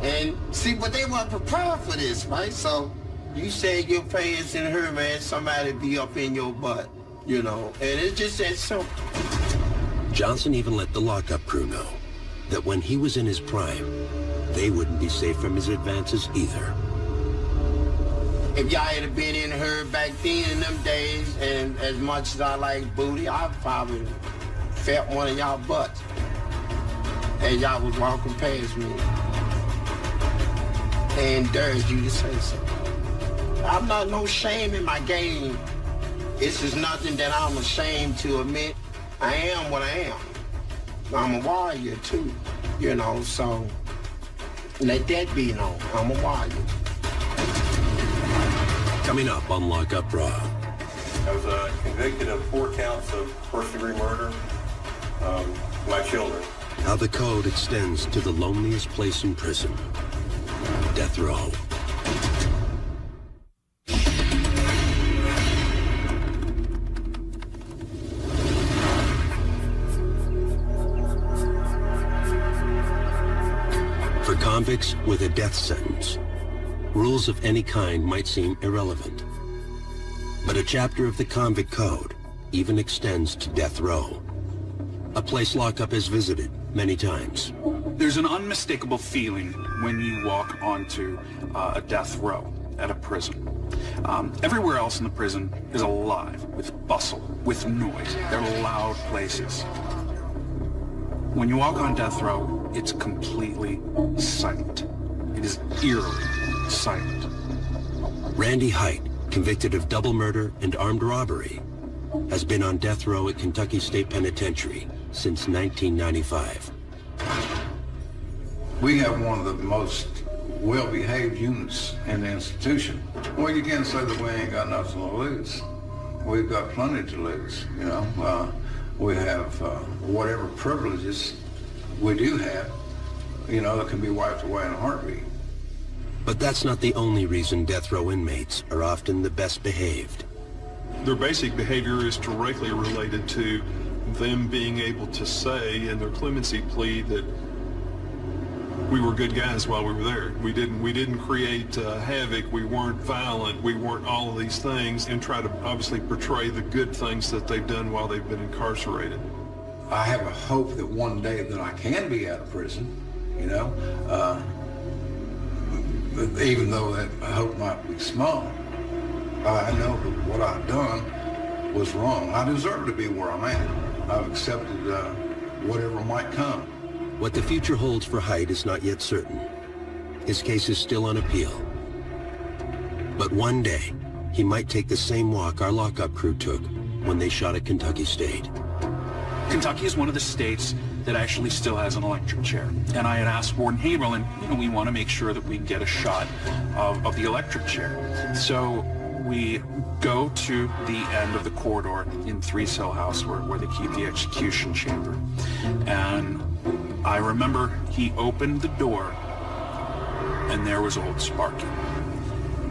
And see, but they weren't prepared for this, right? So you sag your pants in her, man, somebody be up in your butt, you know? And it's just that simple. Johnson even let the lockup crew know that when he was in his prime, they wouldn't be safe from his advances either. If y'all had been in her back then in them days, and as much as I like booty, I probably felt one of y'all butts as y'all was walking past me and dared you to say something. I'm not no shame in my game. This is nothing that I'm ashamed to admit. I am what I am. I'm a warrior too, you know, so let that be known. I'm a warrior. Coming up on Lockup Raw. I was convicted of 4 counts of first-degree murder of my children. How the code extends to the loneliest place in prison, death row. For convicts with a death sentence, rules of any kind might seem irrelevant. But a chapter of the Convict Code even extends to death row, a place lockup has visited many times. There's an unmistakable feeling when you walk onto a death row at a prison. Everywhere else in the prison is alive with bustle, with noise. They're loud places. When you walk on death row, it's completely silent. It is eerily silent. Randy Height, convicted of double murder and armed robbery, has been on death row at Kentucky State Penitentiary since 1995. We have one of the most well-behaved units in the institution. Well, you can't say that we ain't got nothing to lose. We've got plenty to lose, you know. We have whatever privileges we do have, you know, that can be wiped away in a heartbeat. But that's not the only reason death row inmates are often the best behaved. Their basic behavior is directly related to them being able to say in their clemency plea that we were good guys while we were there. We didn't create havoc. We weren't violent. We weren't all of these things, and try to obviously portray the good things that they've done while they've been incarcerated. I have a hope that one day that I can be out of prison, you know, even though that hope might be small. I know that what I've done was wrong. I deserve to be where I'm at. I've accepted whatever might come. What the future holds for Haidt is not yet certain. His case is still on appeal. But one day, he might take the same walk our lockup crew took when they shot at Kentucky State. Kentucky is one of the states that actually still has an electric chair. And I had asked Warden Haverhill, and we want to make sure that we get a shot of the electric chair. So we go to the end of the corridor in 3-cell house where they keep the execution chamber. And I remember he opened the door, and there was old Sparky.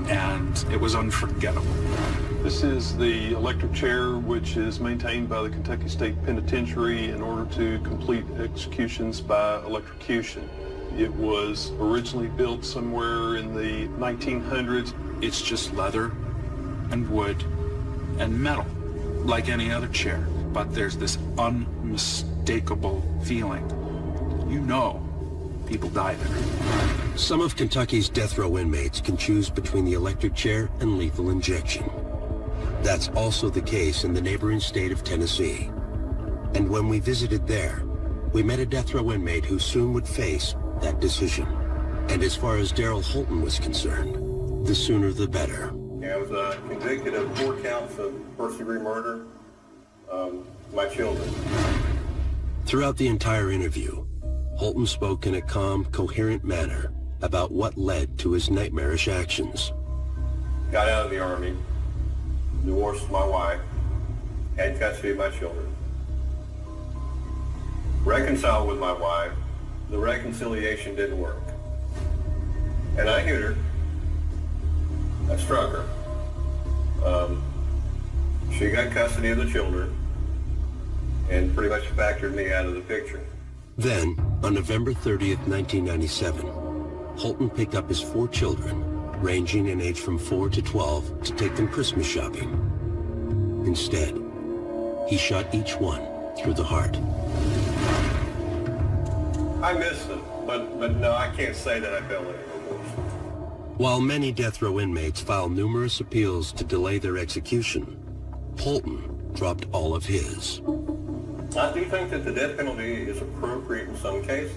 And it was unforgettable. This is the electric chair, which is maintained by the Kentucky State Penitentiary in order to complete executions by electrocution. It was originally built somewhere in the 1900s. It's just leather and wood and metal, like any other chair. But there's this unmistakable feeling. You know people die there. Some of Kentucky's death row inmates can choose between the electric chair and lethal injection. That's also the case in the neighboring state of Tennessee. And when we visited there, we met a death row inmate who soon would face that decision. And as far as Daryl Holton was concerned, the sooner the better. I was convicted of 4 counts of first-degree murder. My children. Throughout the entire interview, Holton spoke in a calm, coherent manner about what led to his nightmarish actions. Got out of the Army, divorced my wife, had custody of my children. Reconciled with my wife, the reconciliation didn't work. And I hit her. I struck her. She got custody of the children and pretty much factored me out of the picture. Then, on November 30th, 1997, Holton picked up his 4 children, ranging in age from 4 to 12, to take them Christmas shopping. Instead, he shot each one through the heart. I missed them, but no, I can't say that I felt any remorse. While many death row inmates filed numerous appeals to delay their execution, Holton dropped all of his. I do think that the death penalty is appropriate in some cases.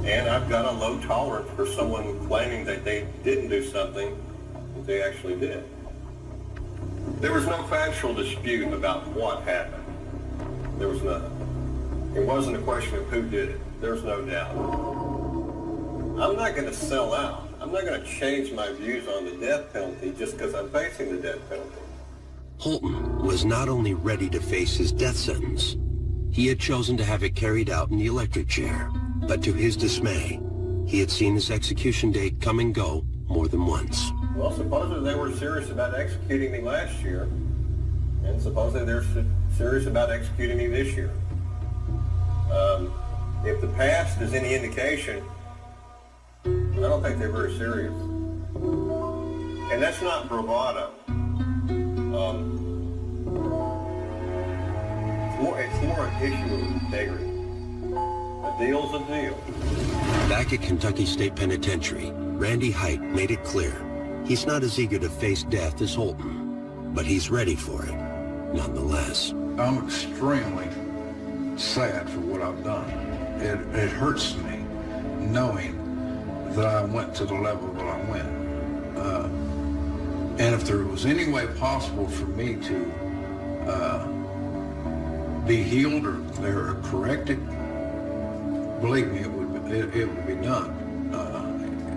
And I've got a low tolerance for someone claiming that they didn't do something that they actually did. There was no factual dispute about what happened. There was none. It wasn't a question of who did it. There's no doubt. I'm not going to sell out. I'm not going to change my views on the death penalty just because I'm facing the death penalty. Holton was not only ready to face his death sentence, he had chosen to have it carried out in the electric chair. But to his dismay, he had seen his execution date come and go more than once. Well, supposedly they were serious about executing me last year, and supposedly they're serious about executing me this year. If the past is any indication, I don't think they're very serious. And that's not bravado. It's more an issue of integrity. A deal's a deal. Back at Kentucky State Penitentiary, Randy Haidt made it clear he's not as eager to face death as Holton, but he's ready for it, nonetheless. I'm extremely sad for what I've done. It hurts me knowing that I went to the level that I went. And if there was any way possible for me to be healed or corrected, believe me, it would be done.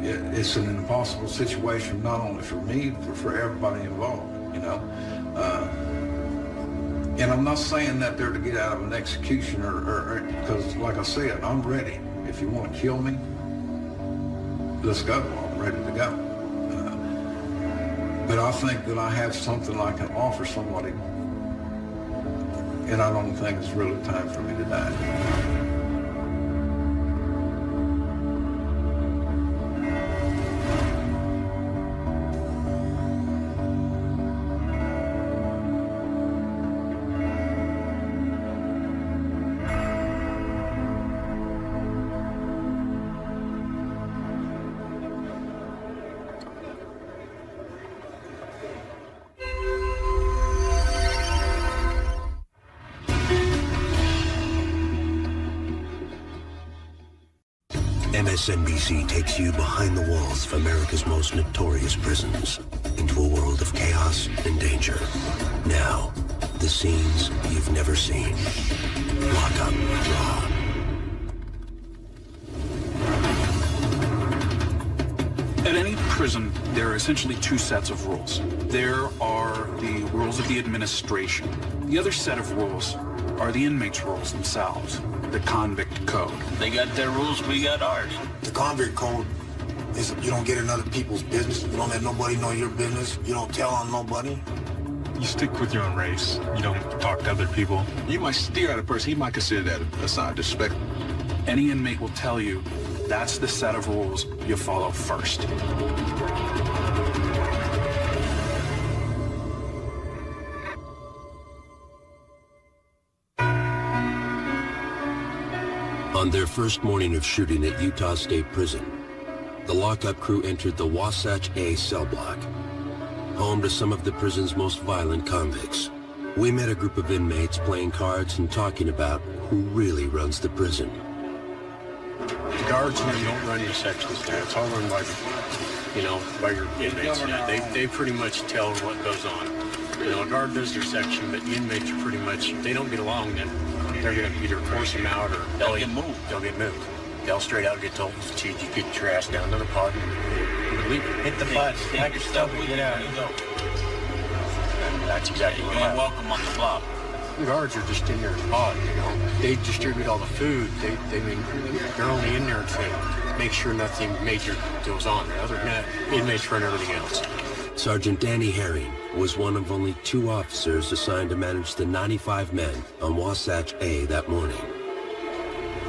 It's an impossible situation, not only for me, but for everybody involved, you know. And I'm not saying that they're to get out of an execution or because, like I said, I'm ready. If you want to kill me, let's go. I'm ready to go. But I think that I have something I can offer somebody, and I don't think it's really time for me to die. MSNBC takes you behind the walls of America's most notorious prisons into a world of chaos and danger. Now, the scenes you've never seen. Lock Up Raw. At any prison, there are essentially two sets of rules. There are the rules of the administration. The other set of rules are the inmates' rules themselves, the Convict Code. They got their rules, we got ours. The Convict Code is you don't get in other people's business. You don't let nobody know your business. You don't tell on nobody. You stick with your own race. You don't talk to other people. You might steer at a person. He might consider that a sign of disrespect. Any inmate will tell you that's the set of rules you follow first. On their first morning of shooting at Utah State Prison, the lockup crew entered the Wasatch A cell block, home to some of the prison's most violent convicts. We met a group of inmates playing cards and talking about who really runs the prison. The guards here don't run your sections there. It's all run by, by your inmates. Yeah, they pretty much tell what goes on. A guard does their section, but the inmates are pretty much, if they don't get along, then they're going to either force them out or they'll get moved. They'll get moved. They'll straight out get told, "Chief, you get your ass down to the pod and leave it. Hit the button, pack your stuff, and get out. And that's exactly what happened. Welcome on the block. The guards are just in there as pod, They distribute all the food. They're only in there to make sure nothing major goes on. Other than that, inmates run everything else. Sergeant Danny Herring was one of only 2 officers assigned to manage the 95 men on Wasatch A that morning.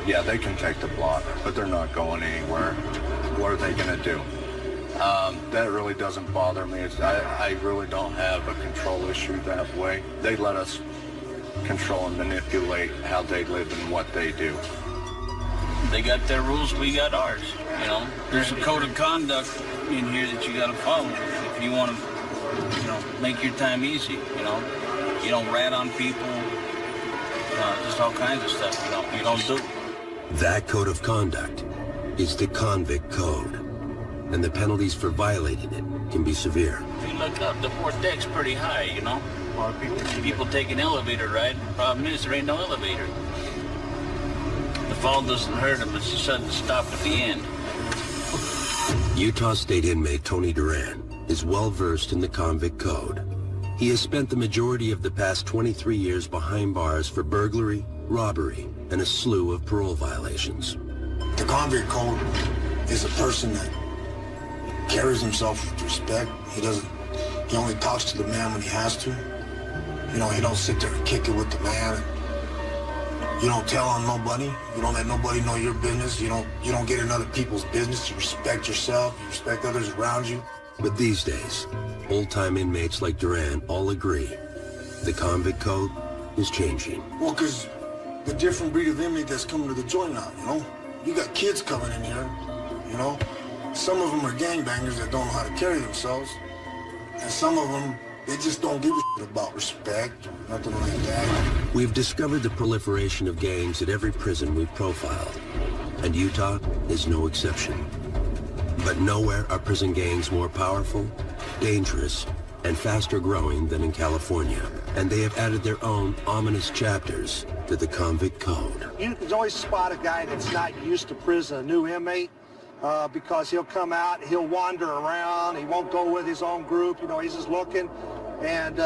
Yeah, they can take the block, but they're not going anywhere. What are they going to do? That really doesn't bother me. I really don't have a control issue that way. They let us control and manipulate how they live and what they do. They got their rules, we got ours. There's a code of conduct in here that you got to follow if you want to, make your time easy. You don't rat on people, just all kinds of stuff. You don't do. That code of conduct is the Convict Code, and the penalties for violating it can be severe. If you look up, the 4th deck's pretty high, A lot of people take an elevator ride. The problem is there ain't no elevator. The fall doesn't hurt them. It's a sudden stop at the end. Utah State inmate Tony Duran is well-versed in the Convict Code. He has spent the majority of the past 23 years behind bars for burglary, robbery, and a slew of parole violations. The Convict Code is a person that carries himself with respect. He only talks to the man when he has to. He don't sit there and kick it with the man. You don't tell on nobody. You don't let nobody know your business. You don't get in other people's business. You respect yourself. You respect others around you. But these days, old-time inmates like Duran all agree the Convict Code is changing. Well, because the different breed of inmate that's coming to the joint now, You got kids coming in here, Some of them are gangbangers that don't know how to carry themselves. And some of them, they just don't give a shit about respect, nothing like that. We've discovered the proliferation of gangs at every prison we've profiled, and Utah is no exception. But nowhere are prison gangs more powerful, dangerous, and faster growing than in California. And they have added their own ominous chapters to the Convict Code. You can always spot a guy that's not used to prison, a new inmate, because he'll come out, he'll wander around, he won't go with his own group, he's just looking. And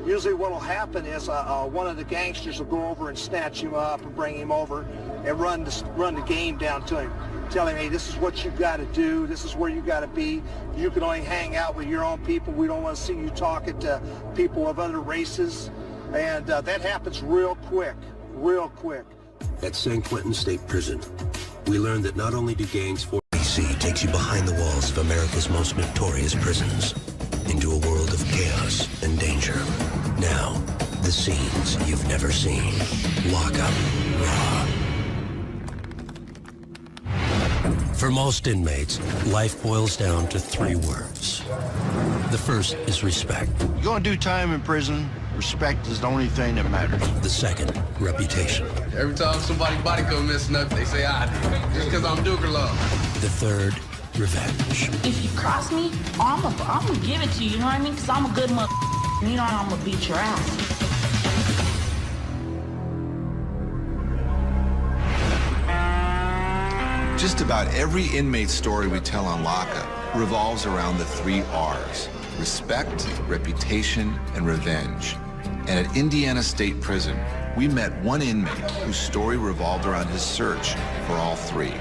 usually what will happen is one of the gangsters will go over and snatch him up and bring him over and run the game down to him. Tell him, hey, this is what you got to do. This is where you got to be. You can only hang out with your own people. We don't want to see you talking to people of other races. And that happens real quick. At San Quentin State Prison, we learned that not only do gangs form... BC takes you behind the walls of America's most notorious prisons into a world of chaos and danger. Now, the scenes you've never seen. Lock Up Raw. For most inmates, life boils down to 3 words. The first is respect. You're going to do time in prison, Respect is the only thing that matters. The second, reputation. Every time somebody body go messing up, they say I did. Just because I'm Duker Love. The third, revenge. If you cross me, I'm gonna give it to you, you know what I mean? Because I'm a good mother. You know I'm gonna beat your ass. Just about every inmate story we tell on lockup revolves around the 3 R's: respect, reputation, and revenge. And at Indiana State Prison, we met one inmate whose story revolved around his search for all 3.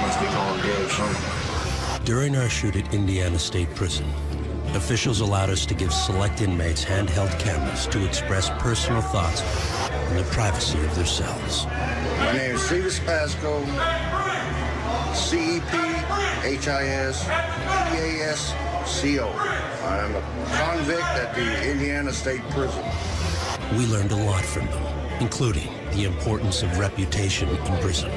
Must be going good or something. During our shoot at Indiana State Prison, officials allowed us to give select inmates handheld cameras to express personal thoughts in the privacy of their cells. My name is Cephas Pasco, C-E-P-H-I-S-P-A-S-C-O. I am a convict at the Indiana State Prison. We learned a lot from them, including the importance of reputation in prison.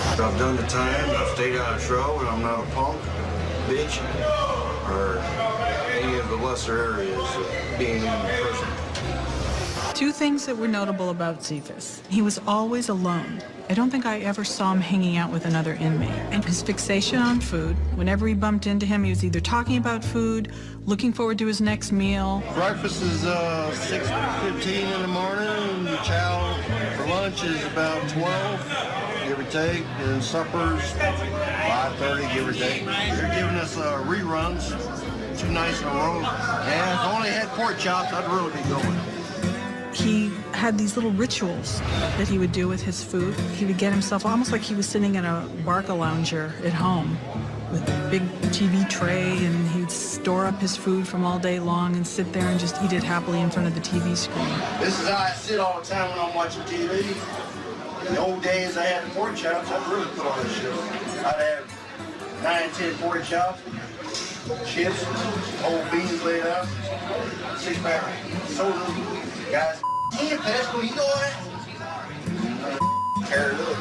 I've done the time, I've stayed out of trouble, and I'm not a punk, bitch, or any of the lesser areas of being in prison. 2 things that were notable about Cephas. He was always alone. I don't think I ever saw him hanging out with another inmate. And his fixation on food, whenever we bumped into him, he was either talking about food, looking forward to his next meal. Breakfast is 6:15 in the morning, and the chow for lunch is about 12, give or take, and supper's 5:30, give or take. They're giving us reruns 2 nights in a row. And if I only had pork chops, I'd really be going. He had these little rituals that he would do with his food. He would get himself almost like he was sitting in a Barca lounger at home with a big TV tray, and he'd store up his food from all day long and sit there and just eat it happily in front of the TV screen. This is how I sit all the time when I'm watching TV. In the old days, I had pork chops. I'd really put on this shit. I'd have 9, 10 pork chops, chips, whole beans laid out, 6-pack soda. Guys, yeah, Pascal, you know what? Tear it up.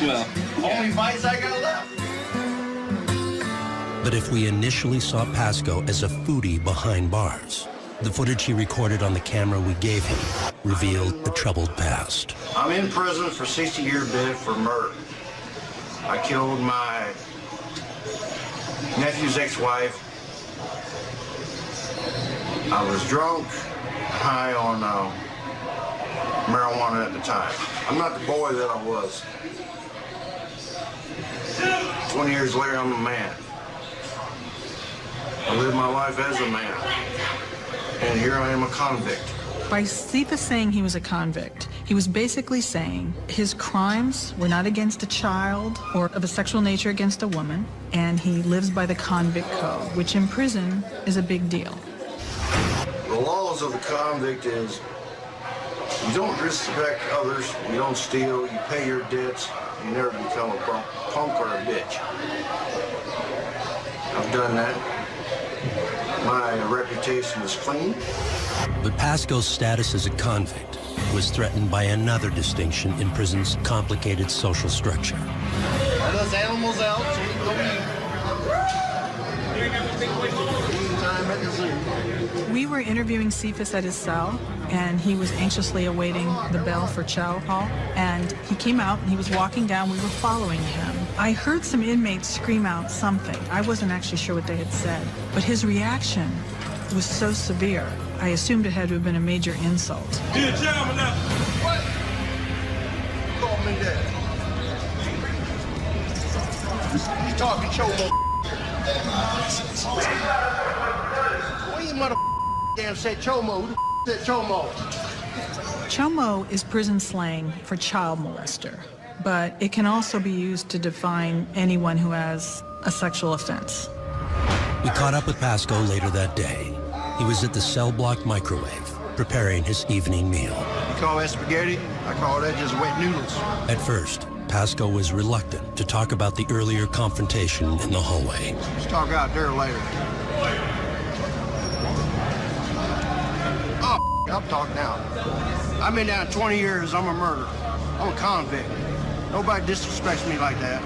Well, only bites I got left. But if we initially saw Pasco as a foodie behind bars, the footage he recorded on the camera we gave him revealed a troubled past. I'm in prison for 60-year bid for murder. I killed my nephew's ex-wife. I was drunk, high on marijuana at the time. I'm not the boy that I was. 20 years later, I'm a man. I live my life as a man. And here I am a convict. By Cephas saying he was a convict, he was basically saying his crimes were not against a child or of a sexual nature against a woman, and he lives by the Convict Code, which in prison is a big deal. The laws of the convict is you don't disrespect others, you don't steal, you pay your debts, you never become a punk or a bitch. I've done that. My reputation is clean. But Pasco's status as a convict was threatened by another distinction in prison's complicated social structure. Let us animals out so we can go eat. Time at the zoo. We were interviewing Cephas at his cell, and he was anxiously awaiting the bell for chow hall. And he came out, and he was walking down. We were following him. I heard some inmates scream out something. I wasn't actually sure what they had said, but his reaction was so severe, I assumed it had to have been a major insult. Here, gentlemen, now. What? Call me that. You talking chomo? Well, you mother damn said chomo. Who the said chomo? Chomo is prison slang for child molester, but it can also be used to define anyone who has a sexual offense. We caught up with Pasco later that day. He was at the cell block microwave, preparing his evening meal. You call that spaghetti? I call that just wet noodles. At first, Pasco was reluctant to talk about the earlier confrontation in the hallway. Let's talk out there later. Oh, I'll talk now. I've been down 20 years. I'm a murderer. I'm a convict. Nobody disrespects me like that.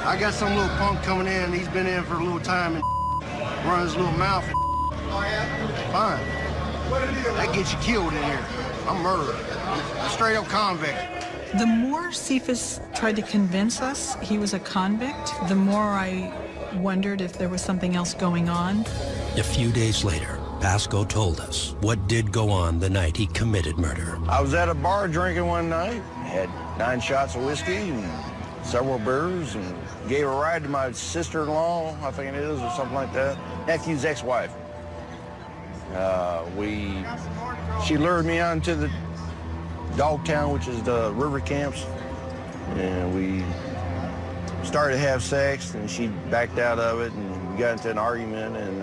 I got some little punk coming in, he's been in for a little time and running his little mouth. Fine. That gets you killed in here. I'm murdered. I'm a straight up convict. The more Cephas tried to convince us he was a convict, the more I wondered if there was something else going on. A few days later, Pasco told us what did go on the night he committed murder. I was at a bar drinking one night, had 9 shots of whiskey and several beers, and gave a ride to my sister-in-law, I think it is, or something like that. Nephew's ex-wife. She lured me out into the Dogtown, which is the river camps, and we started to have sex, and she backed out of it, and we got into an argument, and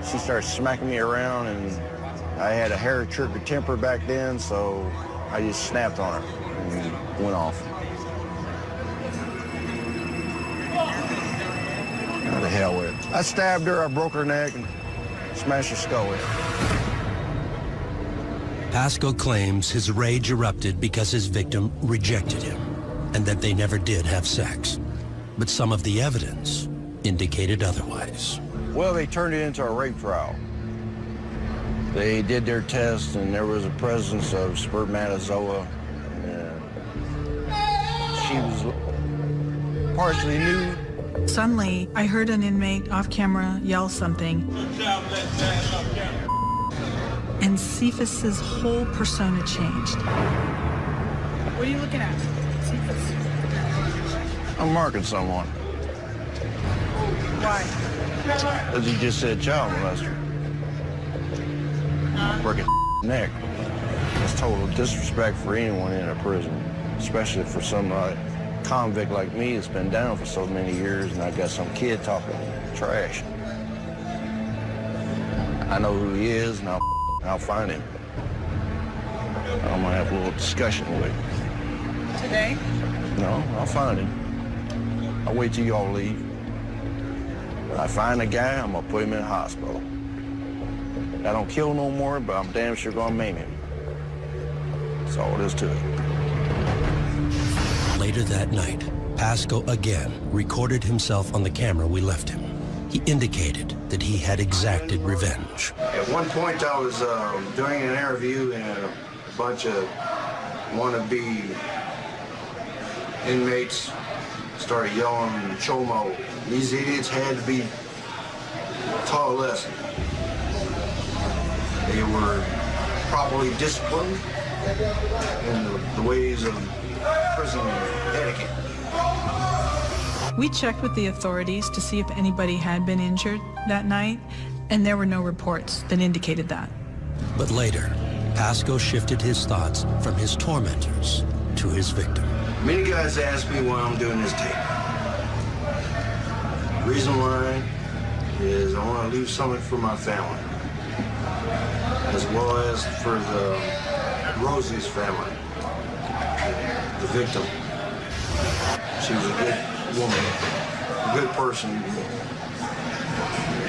she started smacking me around, and I had a hair trigger temper back then, so I just snapped on her and went off. How the hell with it? I stabbed her, I broke her neck, and smashed her skull in. Pasco claims his rage erupted because his victim rejected him and that they never did have sex. But some of the evidence indicated otherwise. Well, they turned it into a rape trial. They did their test, and there was a presence of spermatozoa. She was partially nude. Suddenly, I heard an inmate off camera yell something. And Cephas's whole persona changed. What are you looking at, Cephas? I'm marking someone. Why? As he just said, child molester. Break his neck. That's total disrespect for anyone in a prison, especially for somebody convict like me that's been down for so many years, and I got some kid talking trash. I know who he is, and I'll find him. I'm gonna have a little discussion with him. Today? No, I'll find him. I'll wait till y'all leave. When I find a guy, I'm gonna put him in the hospital. I don't kill no more, but I'm damn sure gonna maim him. That's all it is to it. Later that night, Pasco again recorded himself on the camera we left him. He indicated that he had exacted revenge. At one point, I was doing an interview, and a bunch of wannabe inmates started yelling chomo. These idiots had to be taught a lesson. They were properly disciplined in the ways of prison etiquette. We checked with the authorities to see if anybody had been injured that night, and there were no reports that indicated that. But later, Pasco shifted his thoughts from his tormentors to his victim. Many guys ask me why I'm doing this tape. The reason why is I want to leave something for my family, as well as for the Rosie's family, the victim. She was a good woman, a good person,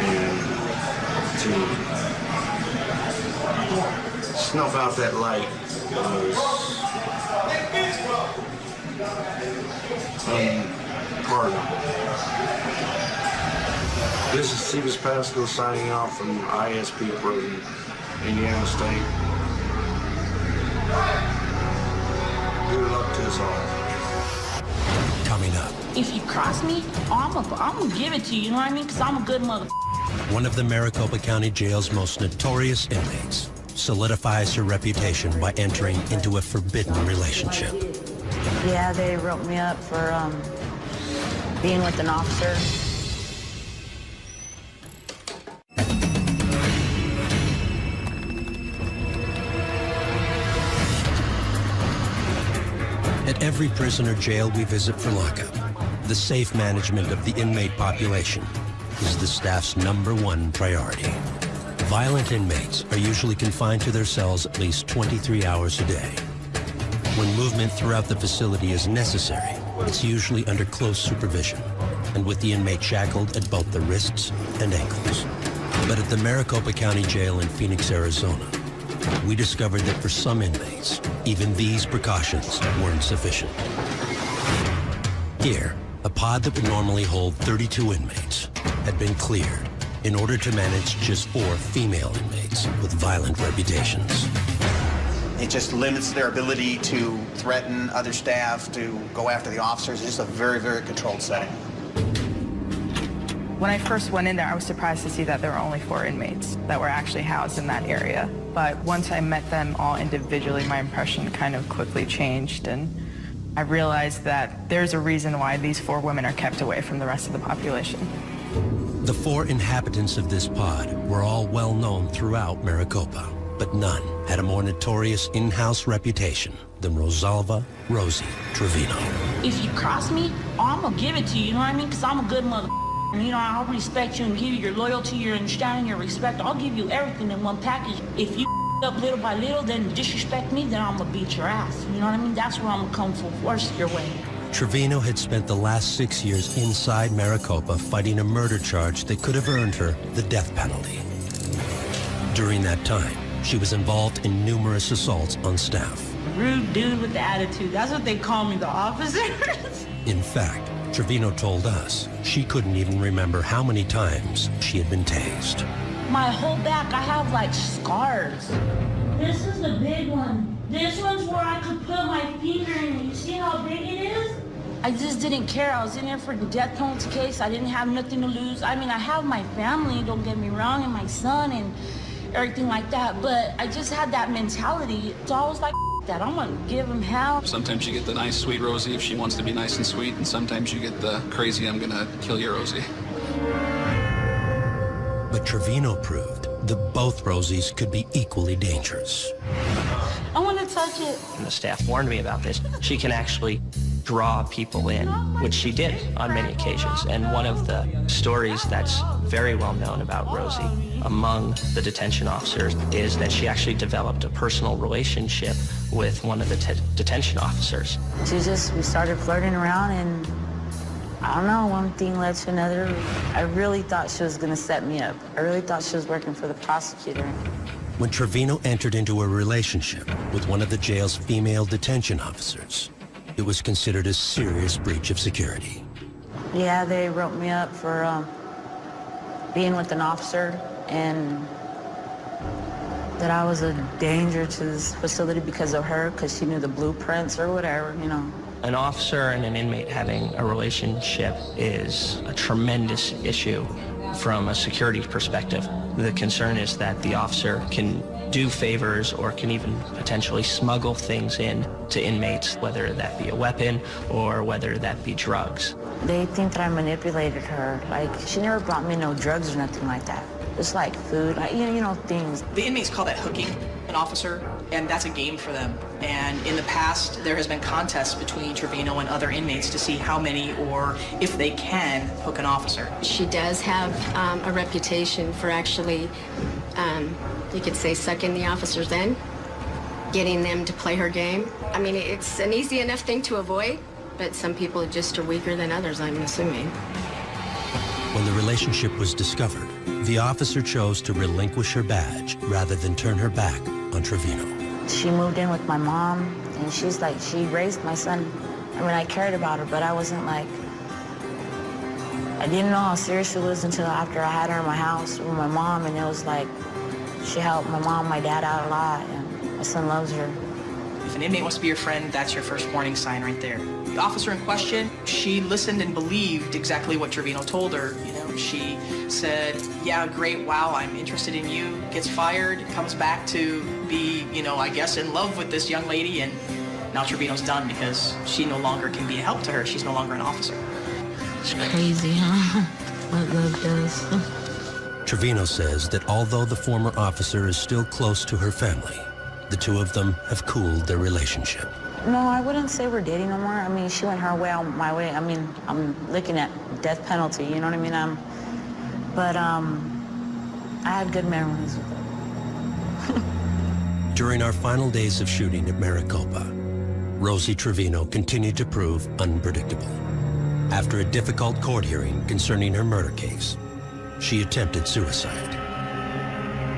and to snuff out that light was unpardonable. This is Cephas Pasco signing off from ISP Prison, Indiana State. Good luck to us all. Coming up, If you cross me, I'm gonna give it to you, you know what I mean? Because I'm a good mother. one of the Maricopa County Jail's most notorious inmates solidifies her reputation by entering into a forbidden relationship. Yeah, they wrote me up for being with an officer. At every prison or jail we visit for lockup, the safe management of the inmate population is the staff's #1 priority. Violent inmates are usually confined to their cells at least 23 hours a day. When movement throughout the facility is necessary, it's usually under close supervision and with the inmate shackled at both the wrists and ankles. But at the Maricopa County Jail in Phoenix, Arizona, we discovered that for some inmates, even these precautions weren't sufficient. Here, a pod that would normally hold 32 inmates had been cleared in order to manage just 4 female inmates with violent reputations. It just limits their ability to threaten other staff, to go after the officers. It's just a very, very controlled setting. When I first went in there, I was surprised to see that there were only 4 inmates that were actually housed in that area. But once I met them all individually, my impression kind of quickly changed, and I realized that there's a reason why these 4 women are kept away from the rest of the population. The 4 inhabitants of this pod were all well known throughout Maricopa, but none had a more notorious in-house reputation than Rosalva Rosie Trevino. If you cross me, I'm gonna give it to you, you know what I mean? Because I'm a good mother. You know, I'll respect you and give you your loyalty, your understanding, your respect. I'll give you everything in one package. If you up little by little, then disrespect me, then I'm gonna beat your ass. You know what I mean? That's where I'm gonna come full force your way. Trevino had spent the last 6 years inside Maricopa fighting a murder charge that could have earned her the death penalty. During that time, she was involved in numerous assaults on staff. Rude dude with the attitude. That's what they call me, the officers. In fact, Trevino told us she couldn't even remember how many times she had been tased. My whole back, I have like scars. This is the big one. This one's where I could put my finger in. You see how big it is? I just didn't care. I was in there for the death penalty case. I didn't have nothing to lose. I mean, I have my family, don't get me wrong, and my son and everything like that, but I just had that mentality. So I was like, that I'm gonna give him hell. Sometimes you get the nice, sweet Rosie if she wants to be nice and sweet, and sometimes you get the crazy, I'm gonna kill you Rosie. But Trevino proved that both Rosies could be equally dangerous. I want to touch it. And the staff warned me about this. She can actually draw people in, which she did on many occasions. And one of the stories that's very well known about Rosie among the detention officers is that she actually developed a personal relationship with one of the detention officers. We started flirting around, and I don't know, one thing led to another. I really thought she was gonna set me up. I really thought she was working for the prosecutor. When Trevino entered into a relationship with one of the jail's female detention officers, it was considered a serious breach of security. Yeah, they wrote me up for being with an officer, and that I was a danger to this facility because of her, because she knew the blueprints or whatever, you know. An officer and an inmate having a relationship is a tremendous issue from a security perspective. The concern is that the officer can do favors or can even potentially smuggle things in to inmates, whether that be a weapon or whether that be drugs. They think that I manipulated her. Like, she never brought me no drugs or nothing like that. Just like food, like, you know, things. The inmates call that hooking an officer, and that's a game for them. And in the past, there has been contests between Trevino and other inmates to see how many, or if they can, hook an officer. She does have a reputation for actually, you could say, sucking the officers in, getting them to play her game. I mean, it's an easy enough thing to avoid, but some people just are weaker than others, I'm assuming. When the relationship was discovered, the officer chose to relinquish her badge rather than turn her back on Trevino. She moved in with my mom, and she's like, she raised my son. I mean, I cared about her, but I wasn't like, I didn't know how serious it was until after I had her in my house with my mom, and it was like, she helped my mom, my dad out a lot, and my son loves her. If an inmate wants to be your friend, that's your first warning sign right there. The officer in question, she listened and believed exactly what Trevino told her. You know, she said, yeah, great, wow, I'm interested in you, gets fired, comes back to be, you know, I guess in love with this young lady, and now Trevino's done because she no longer can be a help to her. She's no longer an officer. It's crazy, huh? What love does. Trevino says that although the former officer is still close to her family, the two of them have cooled their relationship. No, I wouldn't say we're dating no more. I mean, she went her way, I went my way. I mean, I'm looking at death penalty, you know what I mean? I had good memories with her. During our final days of shooting at Maricopa, Rosie Trevino continued to prove unpredictable. After a difficult court hearing concerning her murder case, she attempted suicide.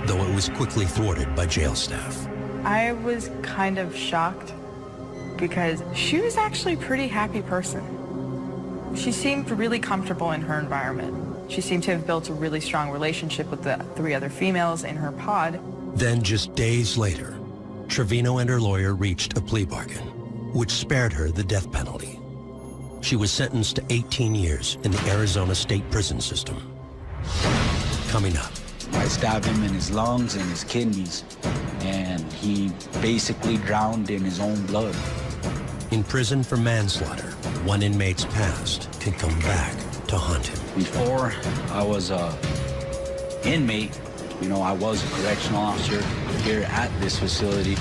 though it was quickly thwarted by jail staff. I was kind of shocked because she was actually a pretty happy person. She seemed really comfortable in her environment. She seemed to have built a really strong relationship with the 3 other females in her pod. Then, just days later, Trevino and her lawyer reached a plea bargain, which spared her the death penalty. She was sentenced to 18 years in the Arizona state prison system. Coming up. I stabbed him in his lungs and his kidneys, and he basically drowned in his own blood. In prison for manslaughter, one inmate's past can come back to haunt him. Before I was an inmate, you know, I was a correctional officer here at this facility.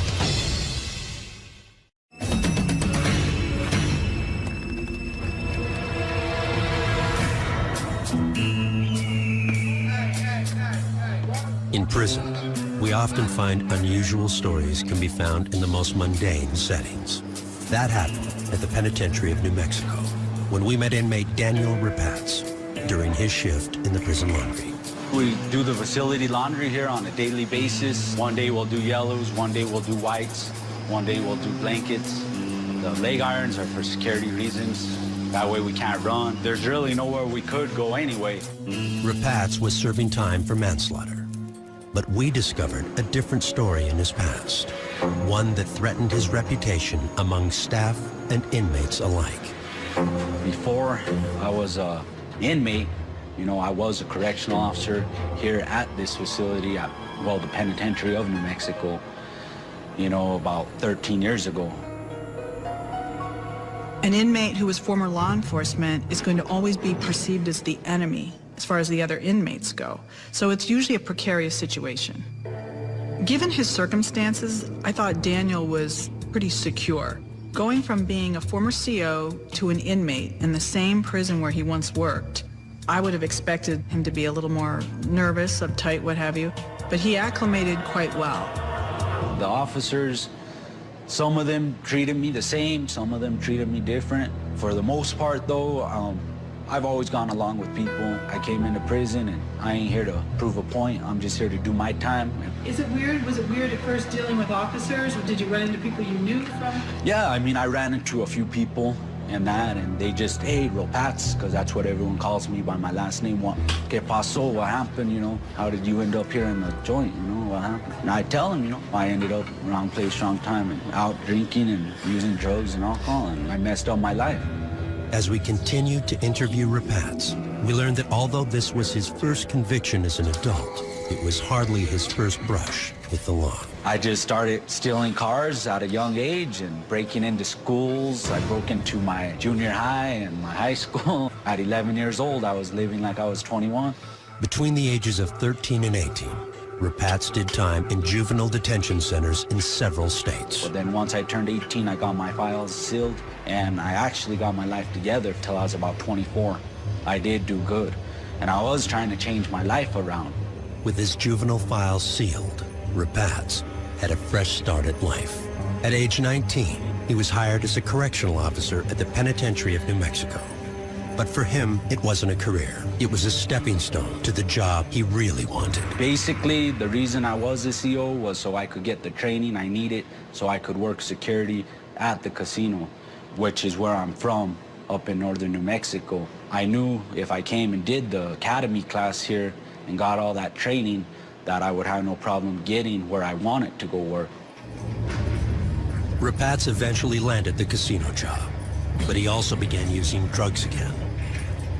In prison, we often find unusual stories can be found in the most mundane settings. That happened at the Penitentiary of New Mexico when we met inmate Daniel Rapatz during his shift in the prison laundry. We do the facility laundry here on a daily basis. One day we'll do yellows, one day we'll do whites, one day we'll do blankets. The leg irons are for security reasons. That way we can't run. There's really nowhere we could go anyway. Rapatz was serving time for manslaughter, but we discovered a different story in his past, one that threatened his reputation among staff and inmates alike. Before I was an inmate, you know, I was a correctional officer here at this facility at, well, the Penitentiary of New Mexico, you know, about 13 years ago. An inmate who is former law enforcement is going to always be perceived as the enemy as far as the other inmates go. So it's usually a precarious situation. Given his circumstances, I thought Daniel was pretty secure. Going from being a former CO to an inmate in the same prison where he once worked, I would have expected him to be a little more nervous, uptight, what have you, but he acclimated quite well. The officers, some of them treated me the same, some of them treated me different. For the most part, though, I've always gone along with people. I came into prison, and I ain't here to prove a point. I'm just here to do my time. Is it weird? Was it weird at first dealing with officers, or did you run into people you knew from? Yeah, I mean, I ran into a few people and that, and they just, hey, Rapatz, because that's what everyone calls me by my last name. What, ¿Qué pasó? What happened, you know? How did you end up here in the joint, you know? What happened? And I tell them, you know, I ended up wrong place, wrong time, and out drinking and using drugs and alcohol, and I messed up my life. As we continued to interview Rapatz, we learned that although this was his first conviction as an adult, it was hardly his first brush with the law. I just started stealing cars at a young age and breaking into schools. I broke into my junior high and my high school. At 11 years old, I was living like I was 21. Between the ages of 13 and 18, Rapatz did time in juvenile detention centers in several states. But then once I turned 18, I got my files sealed, and I actually got my life together till I was about 24. I did do good, and I was trying to change my life around. With his juvenile files sealed, Rapatz had a fresh start at life. At age 19, he was hired as a correctional officer at the Penitentiary of New Mexico. But for him, it wasn't a career. It was a stepping stone to the job he really wanted. Basically, the reason I was a CO was so I could get the training I needed so I could work security at the casino, which is where I'm from, up in northern New Mexico. I knew if I came and did the academy class here and got all that training, that I would have no problem getting where I wanted to go work. Rapatz eventually landed the casino job, but he also began using drugs again.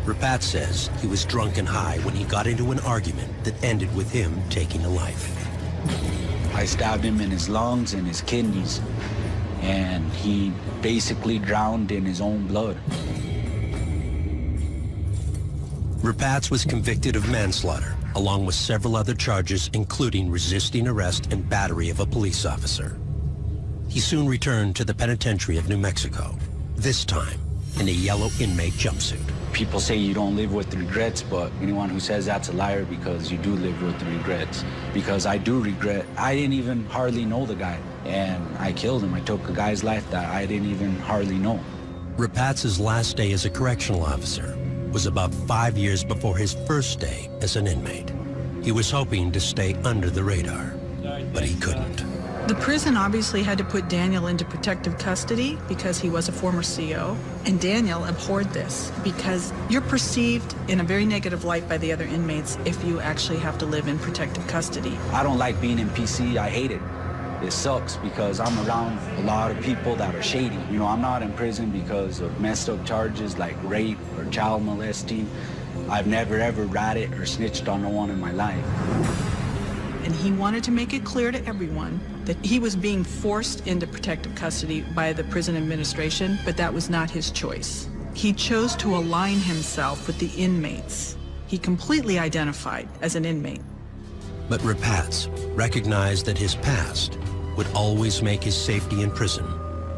Rapatz says he was drunk and high when he got into an argument that ended with him taking a life. I stabbed him in his lungs and his kidneys, and he basically drowned in his own blood. Rapatz was convicted of manslaughter, along with several other charges, including resisting arrest and battery of a police officer. He soon returned to the Penitentiary of New Mexico, this time in a yellow inmate jumpsuit. People say you don't live with regrets, but anyone who says that's a liar, because you do live with regrets. Because I do regret, I didn't even hardly know the guy, and I killed him. I took a guy's life that I didn't even hardly know. Rapatz's last day as a correctional officer was about 5 years before his first day as an inmate. He was hoping to stay under the radar, but he couldn't. The prison obviously had to put Daniel into protective custody because he was a former CO, and Daniel abhorred this because you're perceived in a very negative light by the other inmates if you actually have to live in protective custody. I don't like being in PC. I hate it. It sucks because I'm around a lot of people that are shady. You know, I'm not in prison because of messed up charges like rape or child molesting. I've never ever ratted or snitched on no one in my life. And he wanted to make it clear to everyone that he was being forced into protective custody by the prison administration, but that was not his choice. He chose to align himself with the inmates. He completely identified as an inmate. But Rapatz recognized that his past would always make his safety in prison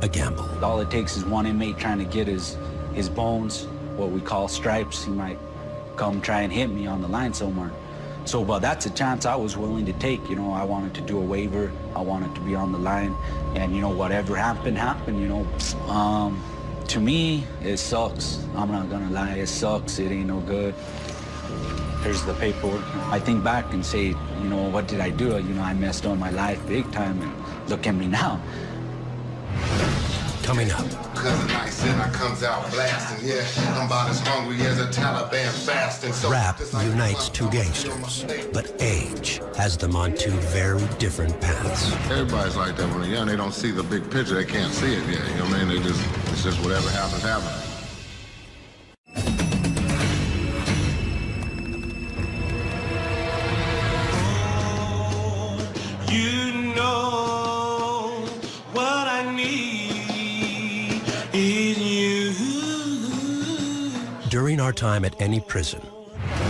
a gamble. All it takes is one inmate trying to get his bones, what we call stripes. He might come try and hit me on the line somewhere. So, but that's a chance I was willing to take. You know, I wanted to do a waiver. I wanted to be on the line. And, you know, whatever happened, you know. To me, it sucks. I'm not gonna lie, it sucks. It ain't no good. Here's the paperwork. I think back and say, you know, what did I do? You know, I messed up my life big time, and look at me now. Coming up. Cousin nice and I comes out blasting, yeah. I'm about as hungry as a Taliban fasting. So Rap unites two gangsters, but age has them on two very different paths. Everybody's like that when they're young. They don't see the big picture. They can't see it yet. You know what I mean? It's just whatever happens, happens. You know what I need is you. During our time at any prison,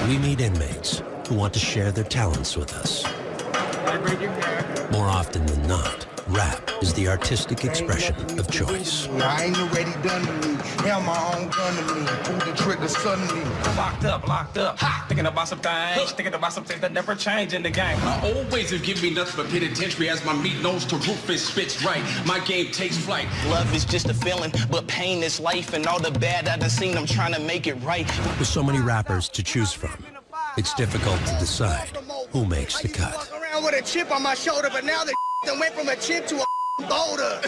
we meet inmates who want to share their talents with us. More often than not, rap is the artistic expression of choice. I ain't already done to me. Held my own gun to me. Pulled the trigger suddenly. Locked up. Ha! Thinking about some things that never change in the game. My old ways have given me nothing but penitentiary as my meat nose to roof it spits right. My game takes flight. Love is just a feeling, but pain is life, and all the bad I done seen, I'm trying to make it right. With so many rappers to choose from, it's difficult to decide who makes the cut. Around with a chip on my shoulder, but now the went from a chip to a boulder.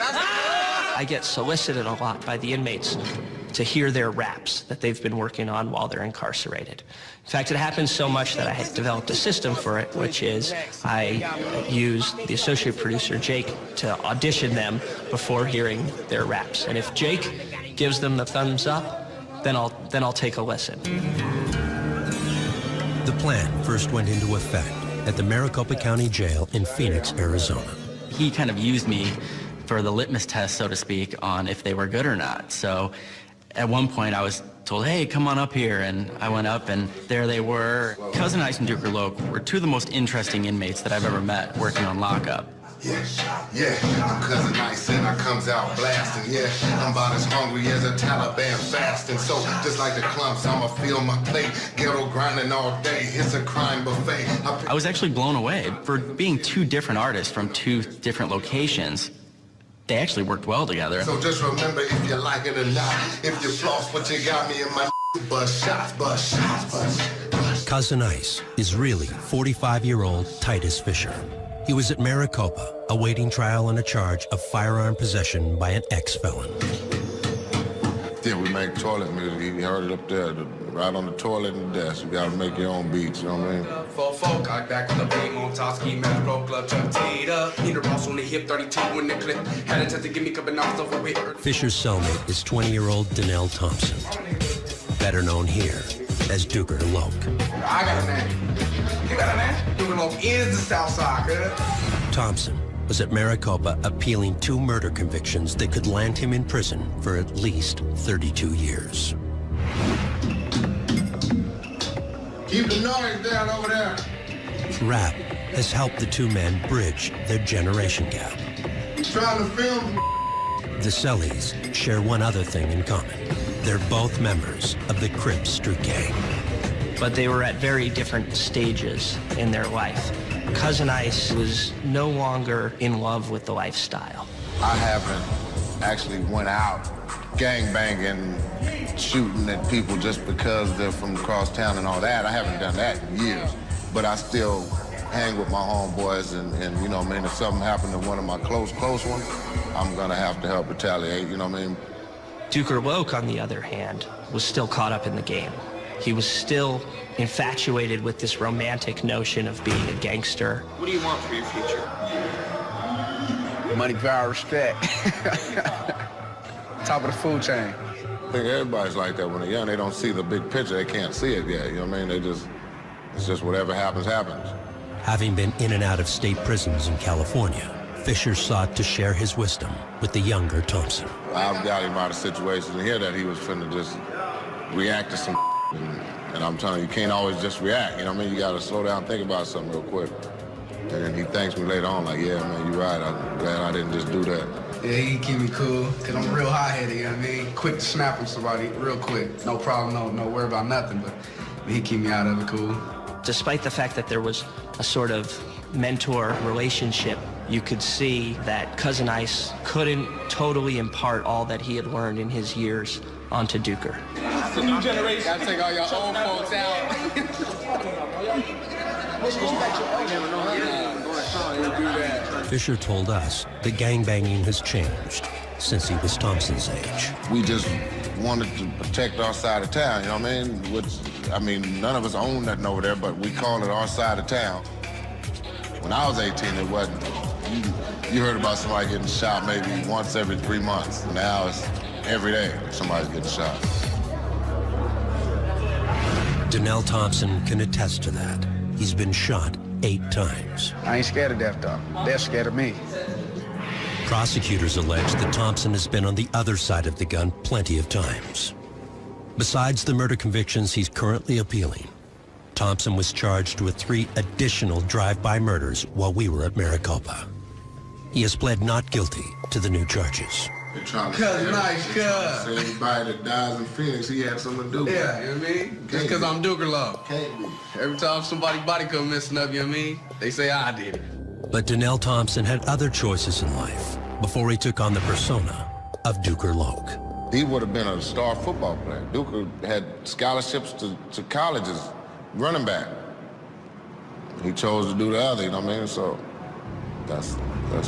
I get solicited a lot by the inmates to hear their raps that they've been working on while they're incarcerated. In fact, it happens so much that I had developed a system for it, which is I use the associate producer, Jake, to audition them before hearing their raps. And if Jake gives them the thumbs up, then I'll take a listen. The plan first went into effect at the Maricopa County Jail in Phoenix, Arizona. He kind of used me for the litmus test, so to speak, on if they were good or not. So at one point I was told, hey, come on up here, and I went up and there they were. Cousin Ice and Duker Loke were two of the most interesting inmates that I've ever met working on lockup. Yeah, I'm cousin nice and I comes out blasting, yeah. I'm about as hungry as a Taliban fasting. So just like the clumps, I'ma fill my plate. Ghetto grinding all day, it's a crime buffet. I was actually blown away. For being two different artists from two different locations, they actually worked well together. So just remember, if you like it or not, if you floss what you got me in my bust shots. Cousin Ice is really 45-year-old Titus Fisher. He was at Maricopa, awaiting trial on a charge of firearm possession by an ex-felon. Yeah, we make toilet music. You heard it up there, right on the toilet and the desk. You gotta make your own beats, you know what I mean? 4-4, cock back on the beam on top, ski mask, roll club, jump teed up. Need a boss on the hip, 32 in the clip. Had a chance to give me a couple knocks over with. Fisher's cellmate is 20-year-old Donnell Thompson, better known here as Duker Loke. I got a name. You got a name? Duker Loke is the South Side, good? Thompson was at Maricopa appealing 2 murder convictions that could land him in prison for at least 32 years. Keep the noise down over there. Rap has helped the 2 men bridge their generation gap. Trying to film. The Sellies share one other thing in common. They're both members of the Crips Street Gang. But they were at very different stages in their life. Cousin Ice was no longer in love with the lifestyle. I haven't actually went out gangbanging, shooting at people just because they're from across town and all that. I haven't done that in years. but I still hang with my homeboys, and you know what I mean, if something happened to one of my close ones, I'm gonna have to help retaliate, you know what I mean? Duker Loke, on the other hand, was still caught up in the game. He was still infatuated with this romantic notion of being a gangster. What do you want for your future? Money, power, respect. Top of the food chain. I think everybody's like that when they're young. They don't see the big picture. They can't see it yet, you know what I mean? It's just whatever happens, happens. Having been in and out of state prisons in California, Fisher sought to share his wisdom with the younger Thompson. I've got him out of situations to hear that he was finna just react to some and I'm telling you, you can't always just react, you know what I mean? You gotta slow down and think about something real quick. And then he thanks me later on like, yeah, man, you're right. I'm glad I didn't just do that. Yeah, he keep me cool, because I'm real hot-headed, you know what I mean? Quick to snap on somebody, real quick. No problem, no worry about nothing, but he keep me out of it cool. Despite the fact that there was a sort of mentor relationship, you could see that Cousin Ice couldn't totally impart all that he had learned in his years onto Duker. It's the new generation. Gotta take all your old folks out. Fisher told us that gangbanging has changed since he was Thompson's age. We just wanted to protect our side of town, you know what I mean? Which, I mean, none of us own nothing over there, but we call it our side of town. When I was 18, it wasn't. You heard about somebody getting shot maybe once every 3 months. Now it's every day somebody's getting shot. Donnell Thompson can attest to that. He's been shot 8 times. I ain't scared of death, though. Death's scared of me. Prosecutors allege that Thompson has been on the other side of the gun plenty of times. Besides the murder convictions he's currently appealing, Thompson was charged with 3 additional drive-by murders while we were at Maricopa. He has pled not guilty to the new charges. They're trying to say everybody that dies in Phoenix, he had something to do with it. Yeah, you know what I mean? Just because I'm Duker Love. Can't be. Every time somebody's body come messing up, you know what I mean? They say I did it. But Donnell Thompson had other choices in life before he took on the persona of Duker Loke. He would have been a star football player. Duker had scholarships to colleges, running back. He chose to do the other, you know what I mean? So that's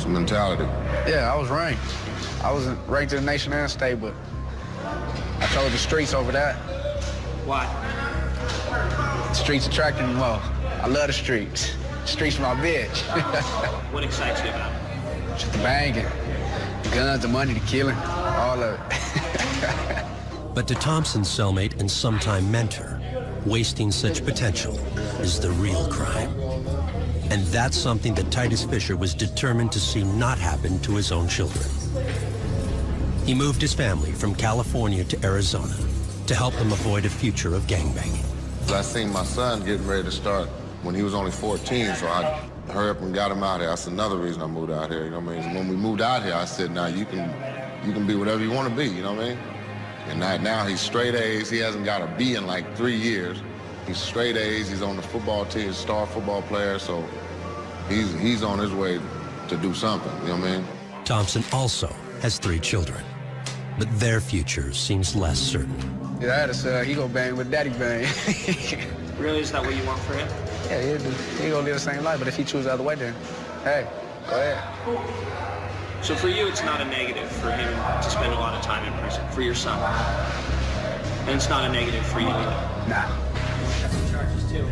the mentality. Yeah, I was ranked. I was ranked in the nation and state, but I chose the streets over that. Why? The streets attracted me more. I love the streets. The streets my bitch. What excites you about it? Just the banging, the guns, the money, the killing, all of it. But to Thompson's cellmate and sometime mentor, wasting such potential is the real crime. And that's something that Titus Fisher was determined to see not happen to his own children. He moved his family from California to Arizona to help them avoid a future of gangbanging. I seen my son getting ready to start when he was only 14, so I hurried up and got him out here. That's another reason I moved out here, you know what I mean? When we moved out here, I said, now you can be whatever you want to be, you know what I mean? And now he's straight A's. He hasn't got a B in like 3 years. He's straight A's. He's on the football team, star football player, so he's on his way to do something, you know what I mean? Thompson also has 3 children, but their future seems less certain. Yeah, I had a son. He gonna bang with daddy bang. Really, is that what you want for him? Yeah, he gonna live the same life, but if he chooses the other way, then, hey, go ahead. So for you, it's not a negative for him to spend a lot of time in prison, for your son. And it's not a negative for you either. Nah.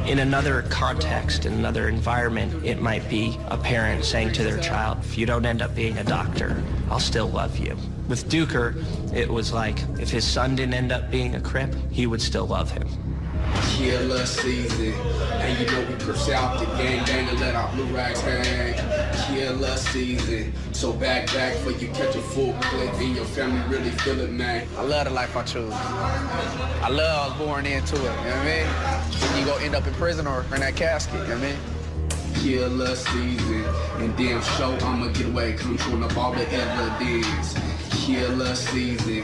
In another context, in another environment, it might be a parent saying to their child, if you don't end up being a doctor, I'll still love you. With Duker, it was like, if his son didn't end up being a Crip, he would still love him. Killer season, and you know we push out the gang and let our blue rags hang. Killer season, so back for you catch a full clip and your family really feel it, man. I love the life I chose. I love I was born into it, you know what I mean? You go end up in prison or in that casket, you know what I mean? Killer season, and damn show I'ma get away, controlling up all the evidence. Killer season.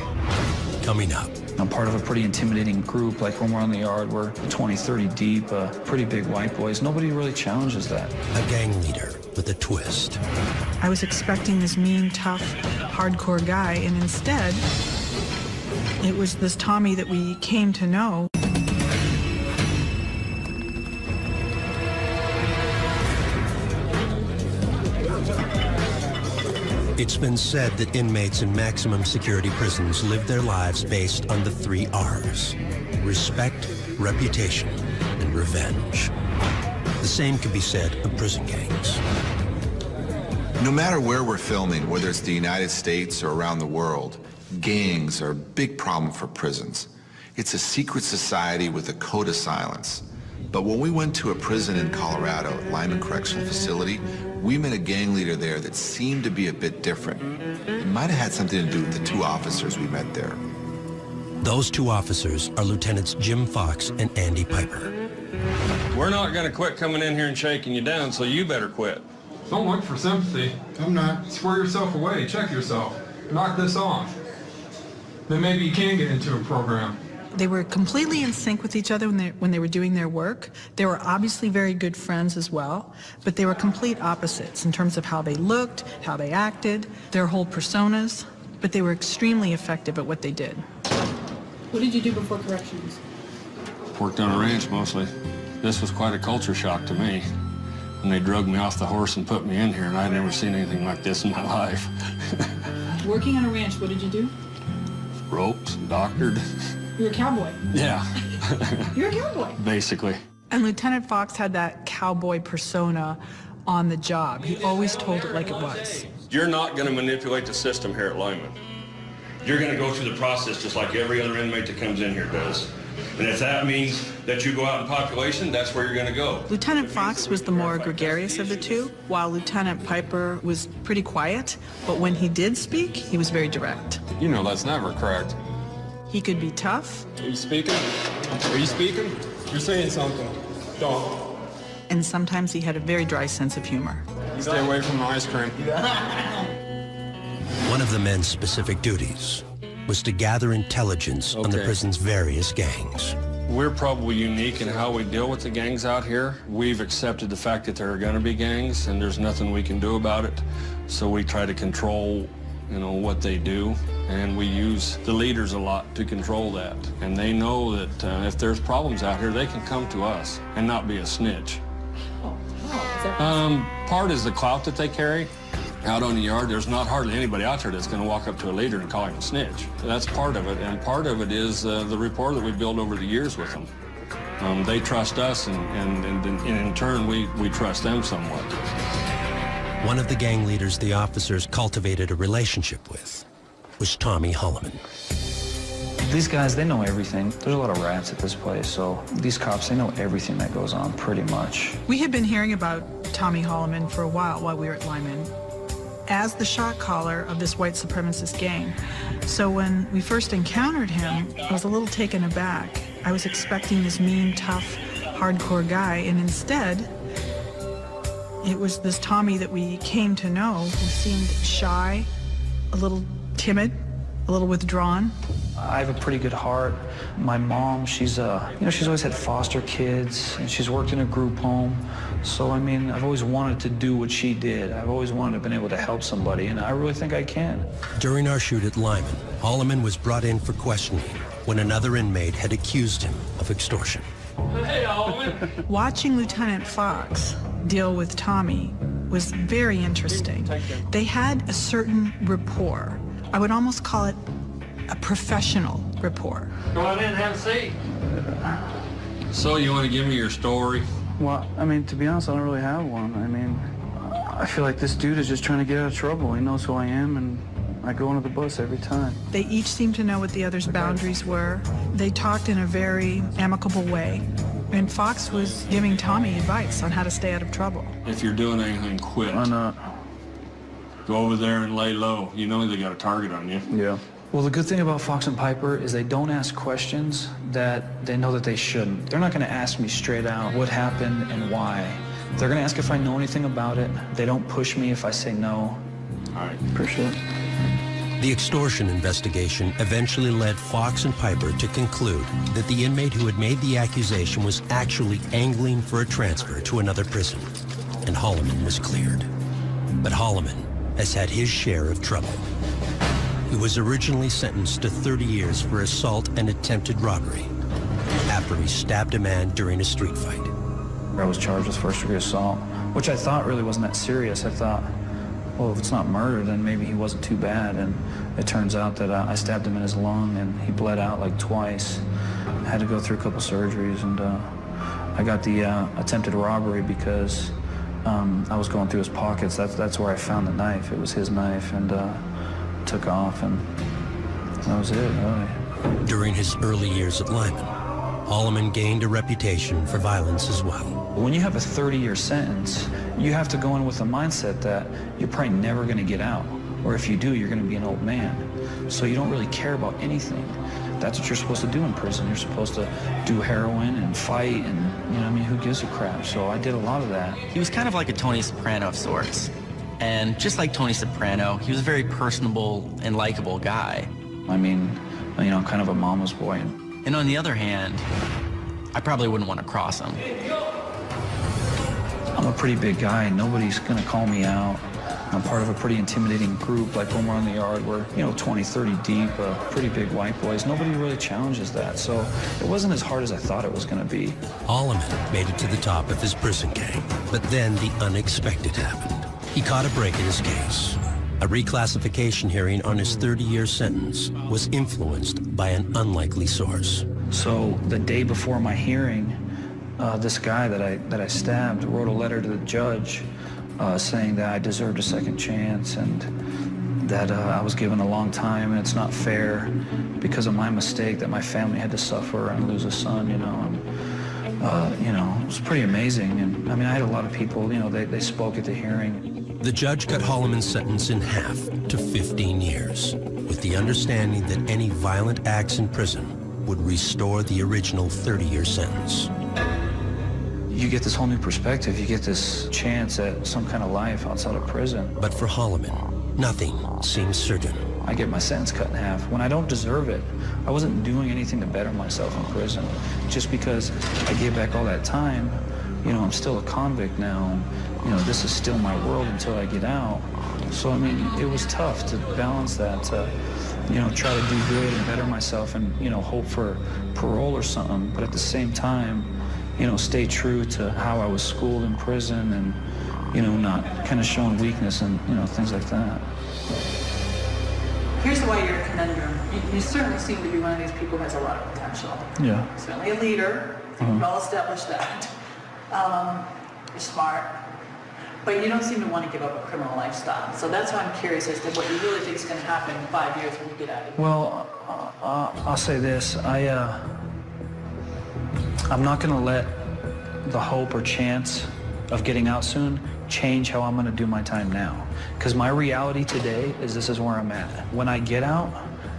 Coming up. I'm part of a pretty intimidating group. Like when we're on the yard, we're 20, 30 deep, pretty big white boys. Nobody really challenges that. A gang leader with a twist. I was expecting this mean, tough, hardcore guy, and instead, it was this Tommy that we came to know. It's been said that inmates in maximum security prisons live their lives based on the 3 R's: respect, reputation, and revenge. The same can be said of prison gangs. No matter where we're filming, whether it's the United States or around the world, gangs are a big problem for prisons. It's a secret society with a code of silence. But when we went to a prison in Colorado, Lyman Correctional Facility, we met a gang leader there that seemed to be a bit different. It might have had something to do with the 2 officers we met there. Those 2 officers are Lieutenants Jim Fox and Andy Piper. We're not going to quit coming in here and shaking you down, so you better quit. Don't look for sympathy. I'm not. Square yourself away. Check yourself. Knock this off. Then maybe you can get into a program. They were completely in sync with each other when they were doing their work. They were obviously very good friends as well, but they were complete opposites in terms of how they looked, how they acted, their whole personas, but they were extremely effective at what they did. What did you do before corrections? Worked on a ranch mostly. This was quite a culture shock to me. And they drug me off the horse and put me in here, and I'd never seen anything like this in my life. Working on a ranch, what did you do? Ropes, doctored. You're a cowboy. Yeah. You're a cowboy. Basically. And Lieutenant Fox had that cowboy persona on the job. He always told it like it was. You're not going to manipulate the system here at Lyman. You're going to go through the process just like every other inmate that comes in here does. And if that means that you go out in population, that's where you're going to go. Lieutenant Fox was the more gregarious of the 2, while Lieutenant Piper was pretty quiet, but when he did speak, he was very direct. You know that's never correct. He could be tough. Are you speaking? Are you speaking? You're saying something. Don't. And sometimes he had a very dry sense of humor. Stay away from the ice cream. One of the men's specific duties was to gather intelligence on the prison's various gangs. We're probably unique in how we deal with the gangs out here. We've accepted the fact that there are going to be gangs, and there's nothing we can do about it. So we try to control, what they do, and we use the leaders a lot to control that. And they know that if there's problems out here, they can come to us and not be a snitch. Part is the clout that they carry. Out on the yard, there's not hardly anybody out there that's going to walk up to a leader and call him a snitch. That's part of it, and part of it is the rapport that we build over the years with them. They trust us, and in turn, we trust them somewhat. One of the gang leaders the officers cultivated a relationship with was Tommy Holloman. These guys, they know everything. There's a lot of rats at this place, so these cops, they know everything that goes on pretty much. We had been hearing about Tommy Holloman for a while we were at Lyman as the shot caller of this white supremacist gang. So when we first encountered him, I was a little taken aback. I was expecting this mean, tough, hardcore guy, and instead, it was this Tommy that we came to know who seemed shy, a little timid, a little withdrawn. I have a pretty good heart. My mom, she's always had foster kids, and she's worked in a group home. So, I've always wanted to do what she did. I've always wanted to have been able to help somebody, and I really think I can. During our shoot at Lyman, Holloman was brought in for questioning when another inmate had accused him of extortion. Hey, Holloman. Watching Lieutenant Fox deal with Tommy was very interesting. They had a certain rapport. I would almost call it a professional rapport. Go on in, have a seat. So you want to give me your story? Well, to be honest, I don't really have one. I feel like this dude is just trying to get out of trouble. He knows who I am, and I go into the bus every time. They each seemed to know what the other's boundaries were. They talked in a very amicable way. And Fox was giving Tommy advice on how to stay out of trouble. If you're doing anything, quit. Why not? Go over there and lay low. You know they got a target on you. Yeah. Well, the good thing about Fox and Piper is they don't ask questions that they know that they shouldn't. They're not going to ask me straight out what happened and why. They're going to ask if I know anything about it. They don't push me if I say no. All right. Appreciate it. The extortion investigation eventually led Fox and Piper to conclude that the inmate who had made the accusation was actually angling for a transfer to another prison, and Holloman was cleared. But Holloman has had his share of trouble. He was originally sentenced to 30 years for assault and attempted robbery after he stabbed a man during a street fight. I was charged with first-degree assault, which I thought really wasn't that serious. I thought well, if it's not murder, then maybe he wasn't too bad. And it turns out that I stabbed him in his lung, and he bled out like twice. I had to go through a couple surgeries, and I got the attempted robbery because I was going through his pockets. That's where I found the knife. It was his knife, and took off, and that was it, really. During his early years at Lyman, Holloman gained a reputation for violence as well. When you have a 30-year sentence, you have to go in with the mindset that you're probably never going to get out. Or if you do, you're going to be an old man. So you don't really care about anything. That's what you're supposed to do in prison. You're supposed to do heroin and fight and, you know what I mean, who gives a crap? So I did a lot of that. He was kind of like a Tony Soprano of sorts. And just like Tony Soprano, he was a very personable and likable guy. I mean, you know, I'm kind of a mama's boy. And on the other hand, I probably wouldn't want to cross him. I'm a pretty big guy. Nobody's going to call me out. I'm part of a pretty intimidating group, like when we're on the yard, we're, you know, 20, 30 deep, pretty big white boys. Nobody really challenges that, so it wasn't as hard as I thought it was going to be. Holloman made it to the top of his prison gang, but then the unexpected happened. He caught a break in his case. A reclassification hearing on his 30-year sentence was influenced by an unlikely source. So the day before my hearing, this guy that I stabbed wrote a letter to the judge saying that I deserved a second chance and that I was given a long time and it's not fair because of my mistake that my family had to suffer and lose a son, you know. And, you know, it was pretty amazing. And I mean, I had a lot of people, you know, they spoke at the hearing. The judge cut Holloman's sentence in half to 15 years, with the understanding that any violent acts in prison would restore the original 30-year sentence. You get this whole new perspective. You get this chance at some kind of life outside of prison. But for Holloman, nothing seems certain. I get my sentence cut in half when I don't deserve it. I wasn't doing anything to better myself in prison. Just because I gave back all that time, you know, I'm still a convict now. You know, this is still my world until I get out. So, I mean, it was tough to balance that, to, you know, try to do good and better myself and, you know, hope for parole or something. But at the same time, you know, stay true to how I was schooled in prison and, you know, not kind of showing weakness and, you know, things like that. Here's why you're a conundrum. You certainly seem to be one of these people who has a lot of potential. Yeah. Certainly a leader. You've well established that. You're smart. But you don't seem to want to give up a criminal lifestyle. So that's why I'm curious as to what you really think is going to happen in 5 years when you get out of here. Well, I'll say this. I'm not going to let the hope or chance of getting out soon change how I'm going to do my time now. Because my reality today is this is where I'm at. When I get out,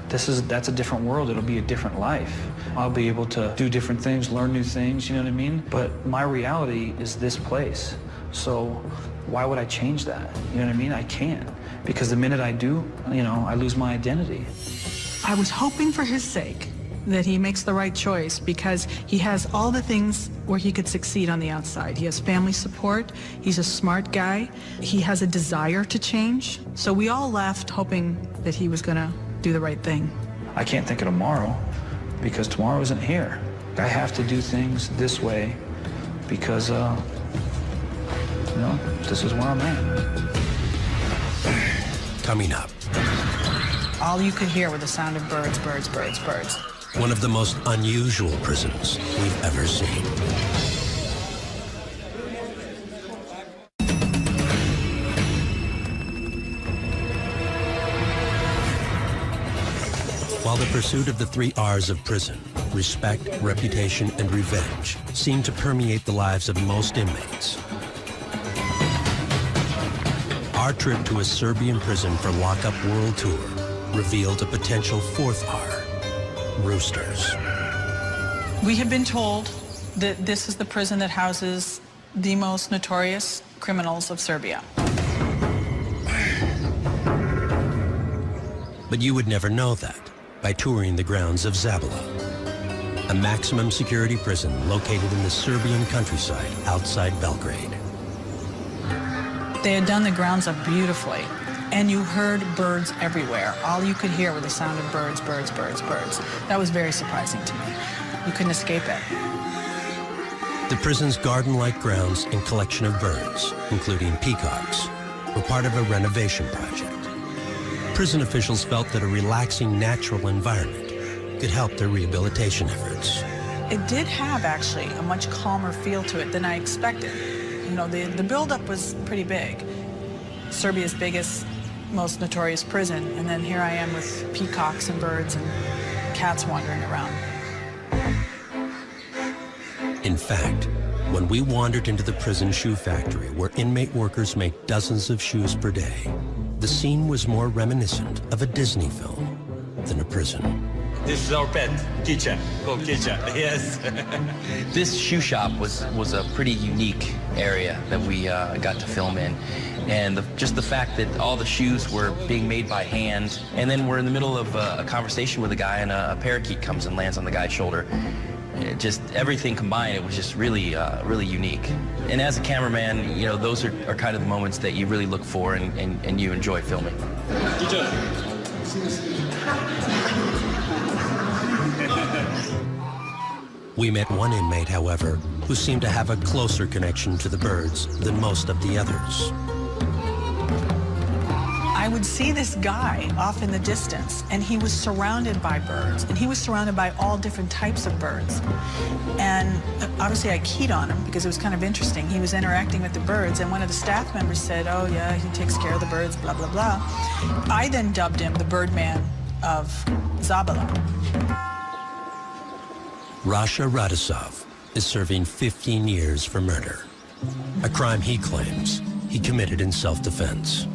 that's a different world. It'll be a different life. I'll be able to do different things, learn new things, you know what I mean? But my reality is this place. So why would I change that? You know what I mean? I can't. Because the minute I do, you know, I lose my identity. I was hoping for his sake that he makes the right choice because he has all the things where he could succeed on the outside. He has family support. He's a smart guy. He has a desire to change. So we all left hoping that he was going to do the right thing. I can't think of tomorrow because tomorrow isn't here. I have to do things this way because, you know, this is where I'm at. Coming up. All you could hear were the sound of birds, birds, birds, birds. One of the most unusual prisons we've ever seen. While the pursuit of the 3 R's of prison, respect, reputation, and revenge, seem to permeate the lives of most inmates, our trip to a Serbian prison for Lockup World Tour revealed a potential 4th R. Roosters. We have been told that this is the prison that houses the most notorious criminals of Serbia. But you would never know that by touring the grounds of Zabala, a maximum security prison located in the Serbian countryside outside Belgrade. They had done the grounds up beautifully, and you heard birds everywhere. All you could hear were the sound of birds, birds, birds, birds. That was very surprising to me. You couldn't escape it. The prison's garden-like grounds and collection of birds, including peacocks, were part of a renovation project. Prison officials felt that a relaxing, natural environment could help their rehabilitation efforts. It did have, actually, a much calmer feel to it than I expected. You know, the buildup was pretty big. Serbia's biggest, most notorious prison, and then here I am with peacocks and birds and cats wandering around. In fact, when we wandered into the prison shoe factory where inmate workers make dozens of shoes per day, the scene was more reminiscent of a Disney film than a prison. This is our pet, Kicha. Go Kicha, yes. This shoe shop was a pretty unique area that we got to film in. And just the fact that all the shoes were being made by hand, and then we're in the middle of a conversation with a guy, and a parakeet comes and lands on the guy's shoulder. Just everything combined, it was just really, really unique. And as a cameraman, you know, those are kind of the moments that you really look for and you enjoy filming. We met one inmate, however, who seemed to have a closer connection to the birds than most of the others. I would see this guy off in the distance, and he was surrounded by birds, and he was surrounded by all different types of birds. And obviously I keyed on him because it was kind of interesting. He was interacting with the birds, and one of the staff members said, "Oh yeah, he takes care of the birds, blah, blah, blah." I then dubbed him the Birdman of Zabala. Rasha Radisov is serving 15 years for murder, a crime he claims he committed in self-defense.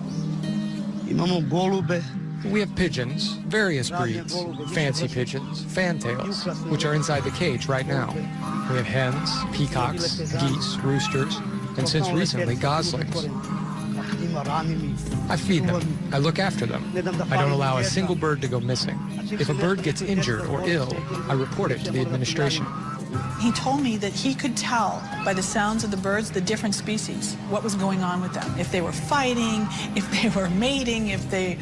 We have pigeons, various breeds, fancy pigeons, fantails, which are inside the cage right now. We have hens, peacocks, geese, roosters, and since recently, goslings. I feed them. I look after them. I don't allow a single bird to go missing. If a bird gets injured or ill, I report it to the administration. He told me that he could tell by the sounds of the birds, the different species, what was going on with them. If they were fighting, if they were mating, if they,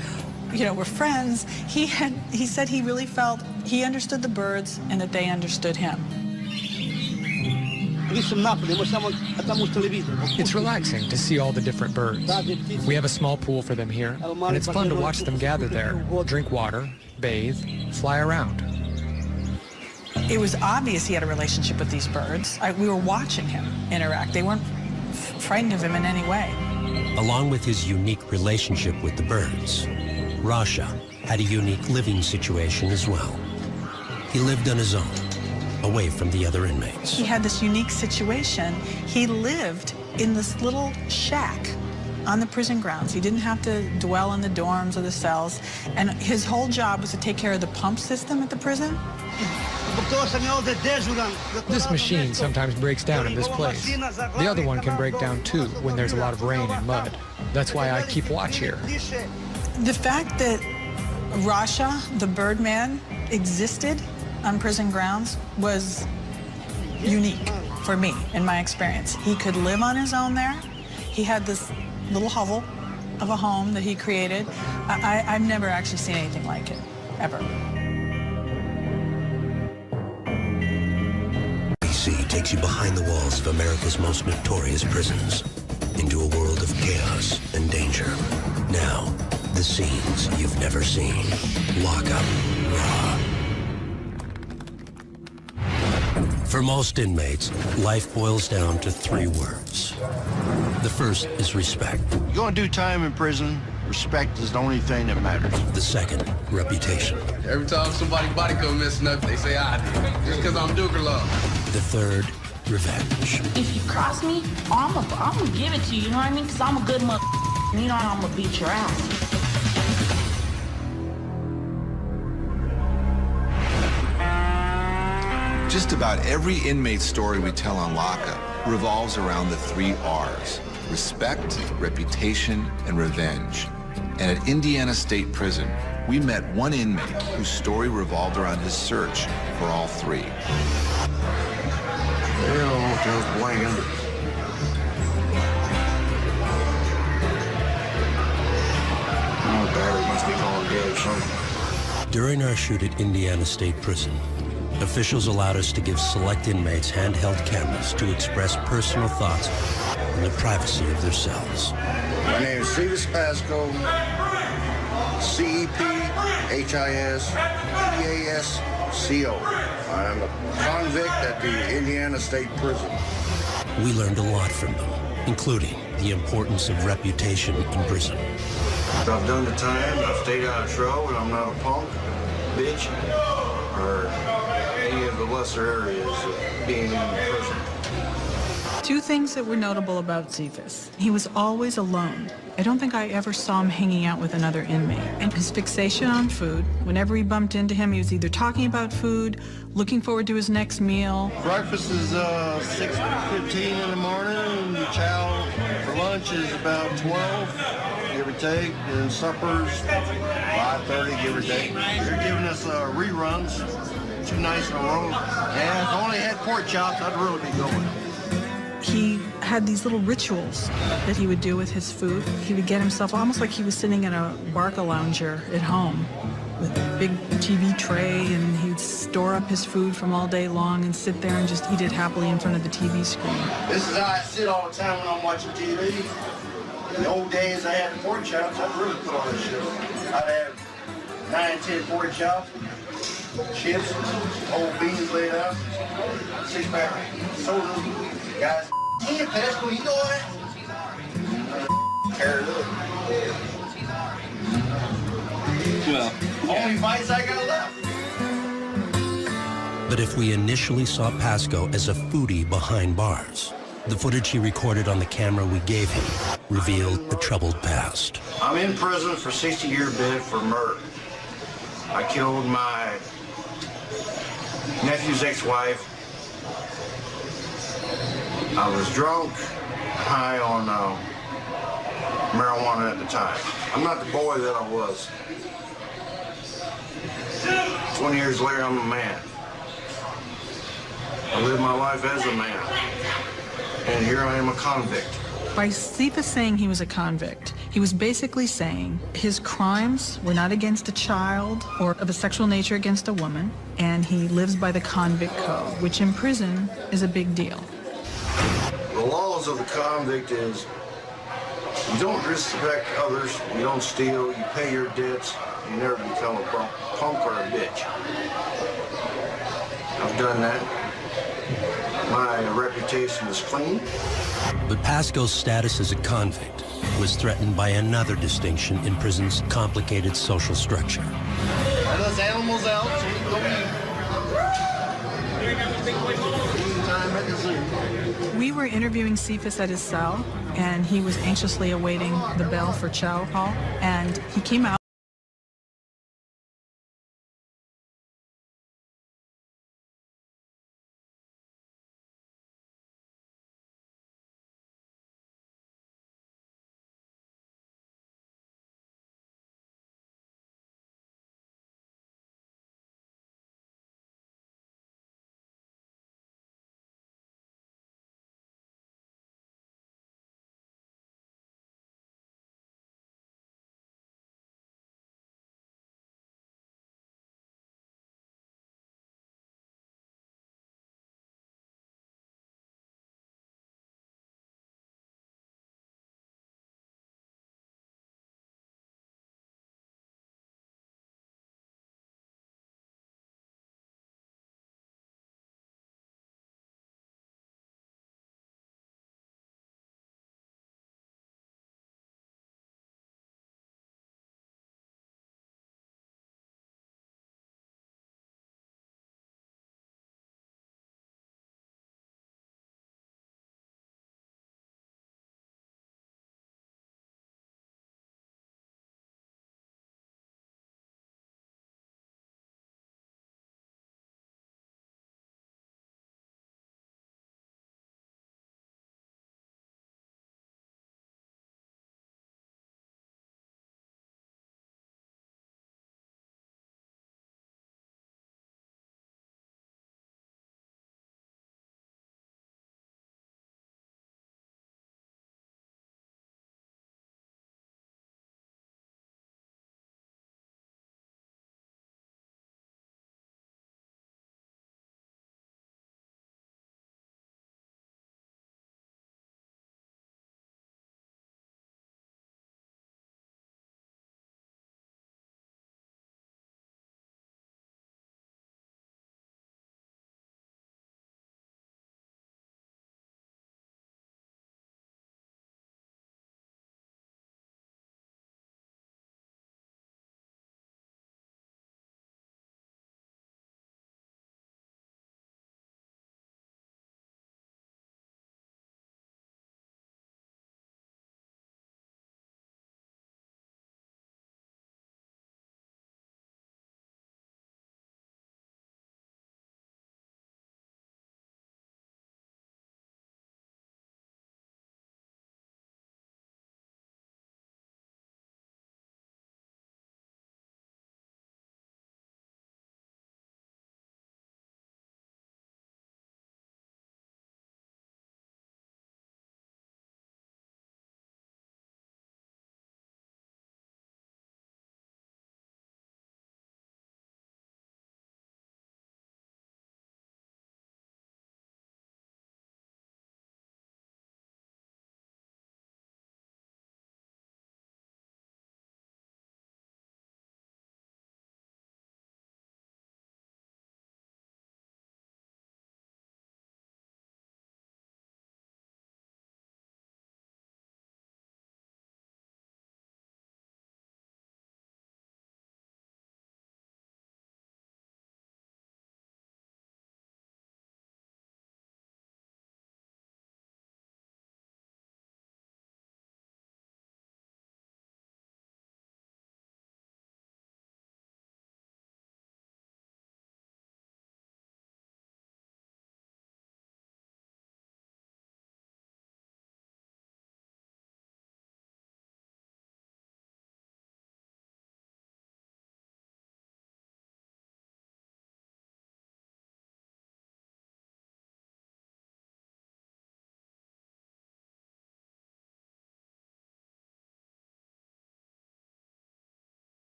you know, were friends. He said he really felt he understood the birds and that they understood him. It's relaxing to see all the different birds. We have a small pool for them here, and it's fun to watch them gather there, drink water, bathe, fly around. It was obvious he had a relationship with these birds. We were watching him interact. They weren't frightened of him in any way. Along with his unique relationship with the birds, Rasha had a unique living situation as well. He lived on his own, away from the other inmates. He had this unique situation. He lived in this little shack on the prison grounds. He didn't have to dwell in the dorms or the cells, and his whole job was to take care of the pump system at the prison. This machine sometimes breaks down in this place. The other one can break down too when there's a lot of rain and mud. That's why I keep watch here. The fact that Rasha, the Birdman, existed on prison grounds was unique for me in my experience. He could live on his own there. He had this little hovel of a home that he created. I've never actually seen anything like it, ever. ABC takes you behind the walls of America's most notorious prisons into a world of chaos and danger. Now, the scenes you've never seen. Lockup Raw. For most inmates, life boils down to 3 words. The first is respect. You're gonna do time in prison, respect is the only thing that matters. The second, reputation. Every time somebody's body go messing up, they say I did. Just because I'm Duker Love. The third, revenge. If you cross me, I'm gonna give it to you, you know what I mean? Because I'm a good mother. You know I'm gonna beat your ass. Just about every inmate story we tell on Lockup revolves around the 3 R's: respect, reputation, and revenge. And at Indiana State Prison, we met one inmate whose story revolved around his search for all 3. During our shoot at Indiana State Prison, officials allowed us to give select inmates handheld cameras to express personal thoughts in the privacy of their cells. My name is Cephas Pasco, C-E-P-H-I-S-P-A-S-C-O. I am a convict at the Indiana State Prison. We learned a lot from them, including the importance of reputation in prison. I've done the time, I've stayed out of trouble, and I'm not a punk, bitch, or any of the lesser areas of being in prison. Two things that were notable about Cephas. He was always alone. I don't think I ever saw him hanging out with another inmate. And his fixation on food, whenever we bumped into him, he was either talking about food, looking forward to his next meal. Breakfast is 6:15 in the morning, and the chow for lunch is about 12, give or take, and supper's 5:30, give or take. They're giving us reruns, 2 nights in a row. Yeah, if I only had pork chops, I'd really be going. He had these little rituals that he would do with his food. He would get himself almost like he was sitting in a Barca lounger at home with a big TV tray, and he'd store up his food from all day long and sit there and just eat it happily in front of the TV screen. This is how I sit all the time when I'm watching TV. In the old days, I had pork chops. I'd really put on this shit. I'd have 9, 10 pork chops, chips, old beans laid out, 6-pack soda. Guys, yeah, Pascal, you know what? Tear it up. Well, only fights I got left. But if we initially saw Pasco as a foodie behind bars, the footage he recorded on the camera we gave him revealed a troubled past. I'm in prison for 60-year bid for murder. I killed my nephew's ex-wife. I was drunk, high on marijuana at the time. I'm not the boy that I was. 20 years later, I'm a man. I live my life as a man. And here I am a convict. By Cephas saying he was a convict, he was basically saying his crimes were not against a child or of a sexual nature against a woman, and he lives by the Convict Code, which in prison is a big deal. The laws of the convict is you don't disrespect others, you don't steal, you pay your debts, you never become a punk or a bitch. I've done that. My reputation is clean. But Pasco's status as a convict was threatened by another distinction in prison's complicated social structure. Let us animals out so we can go eat. Time at the zoo. We were interviewing Cephas at his cell, and he was anxiously awaiting the bell for chow hall, and he came out.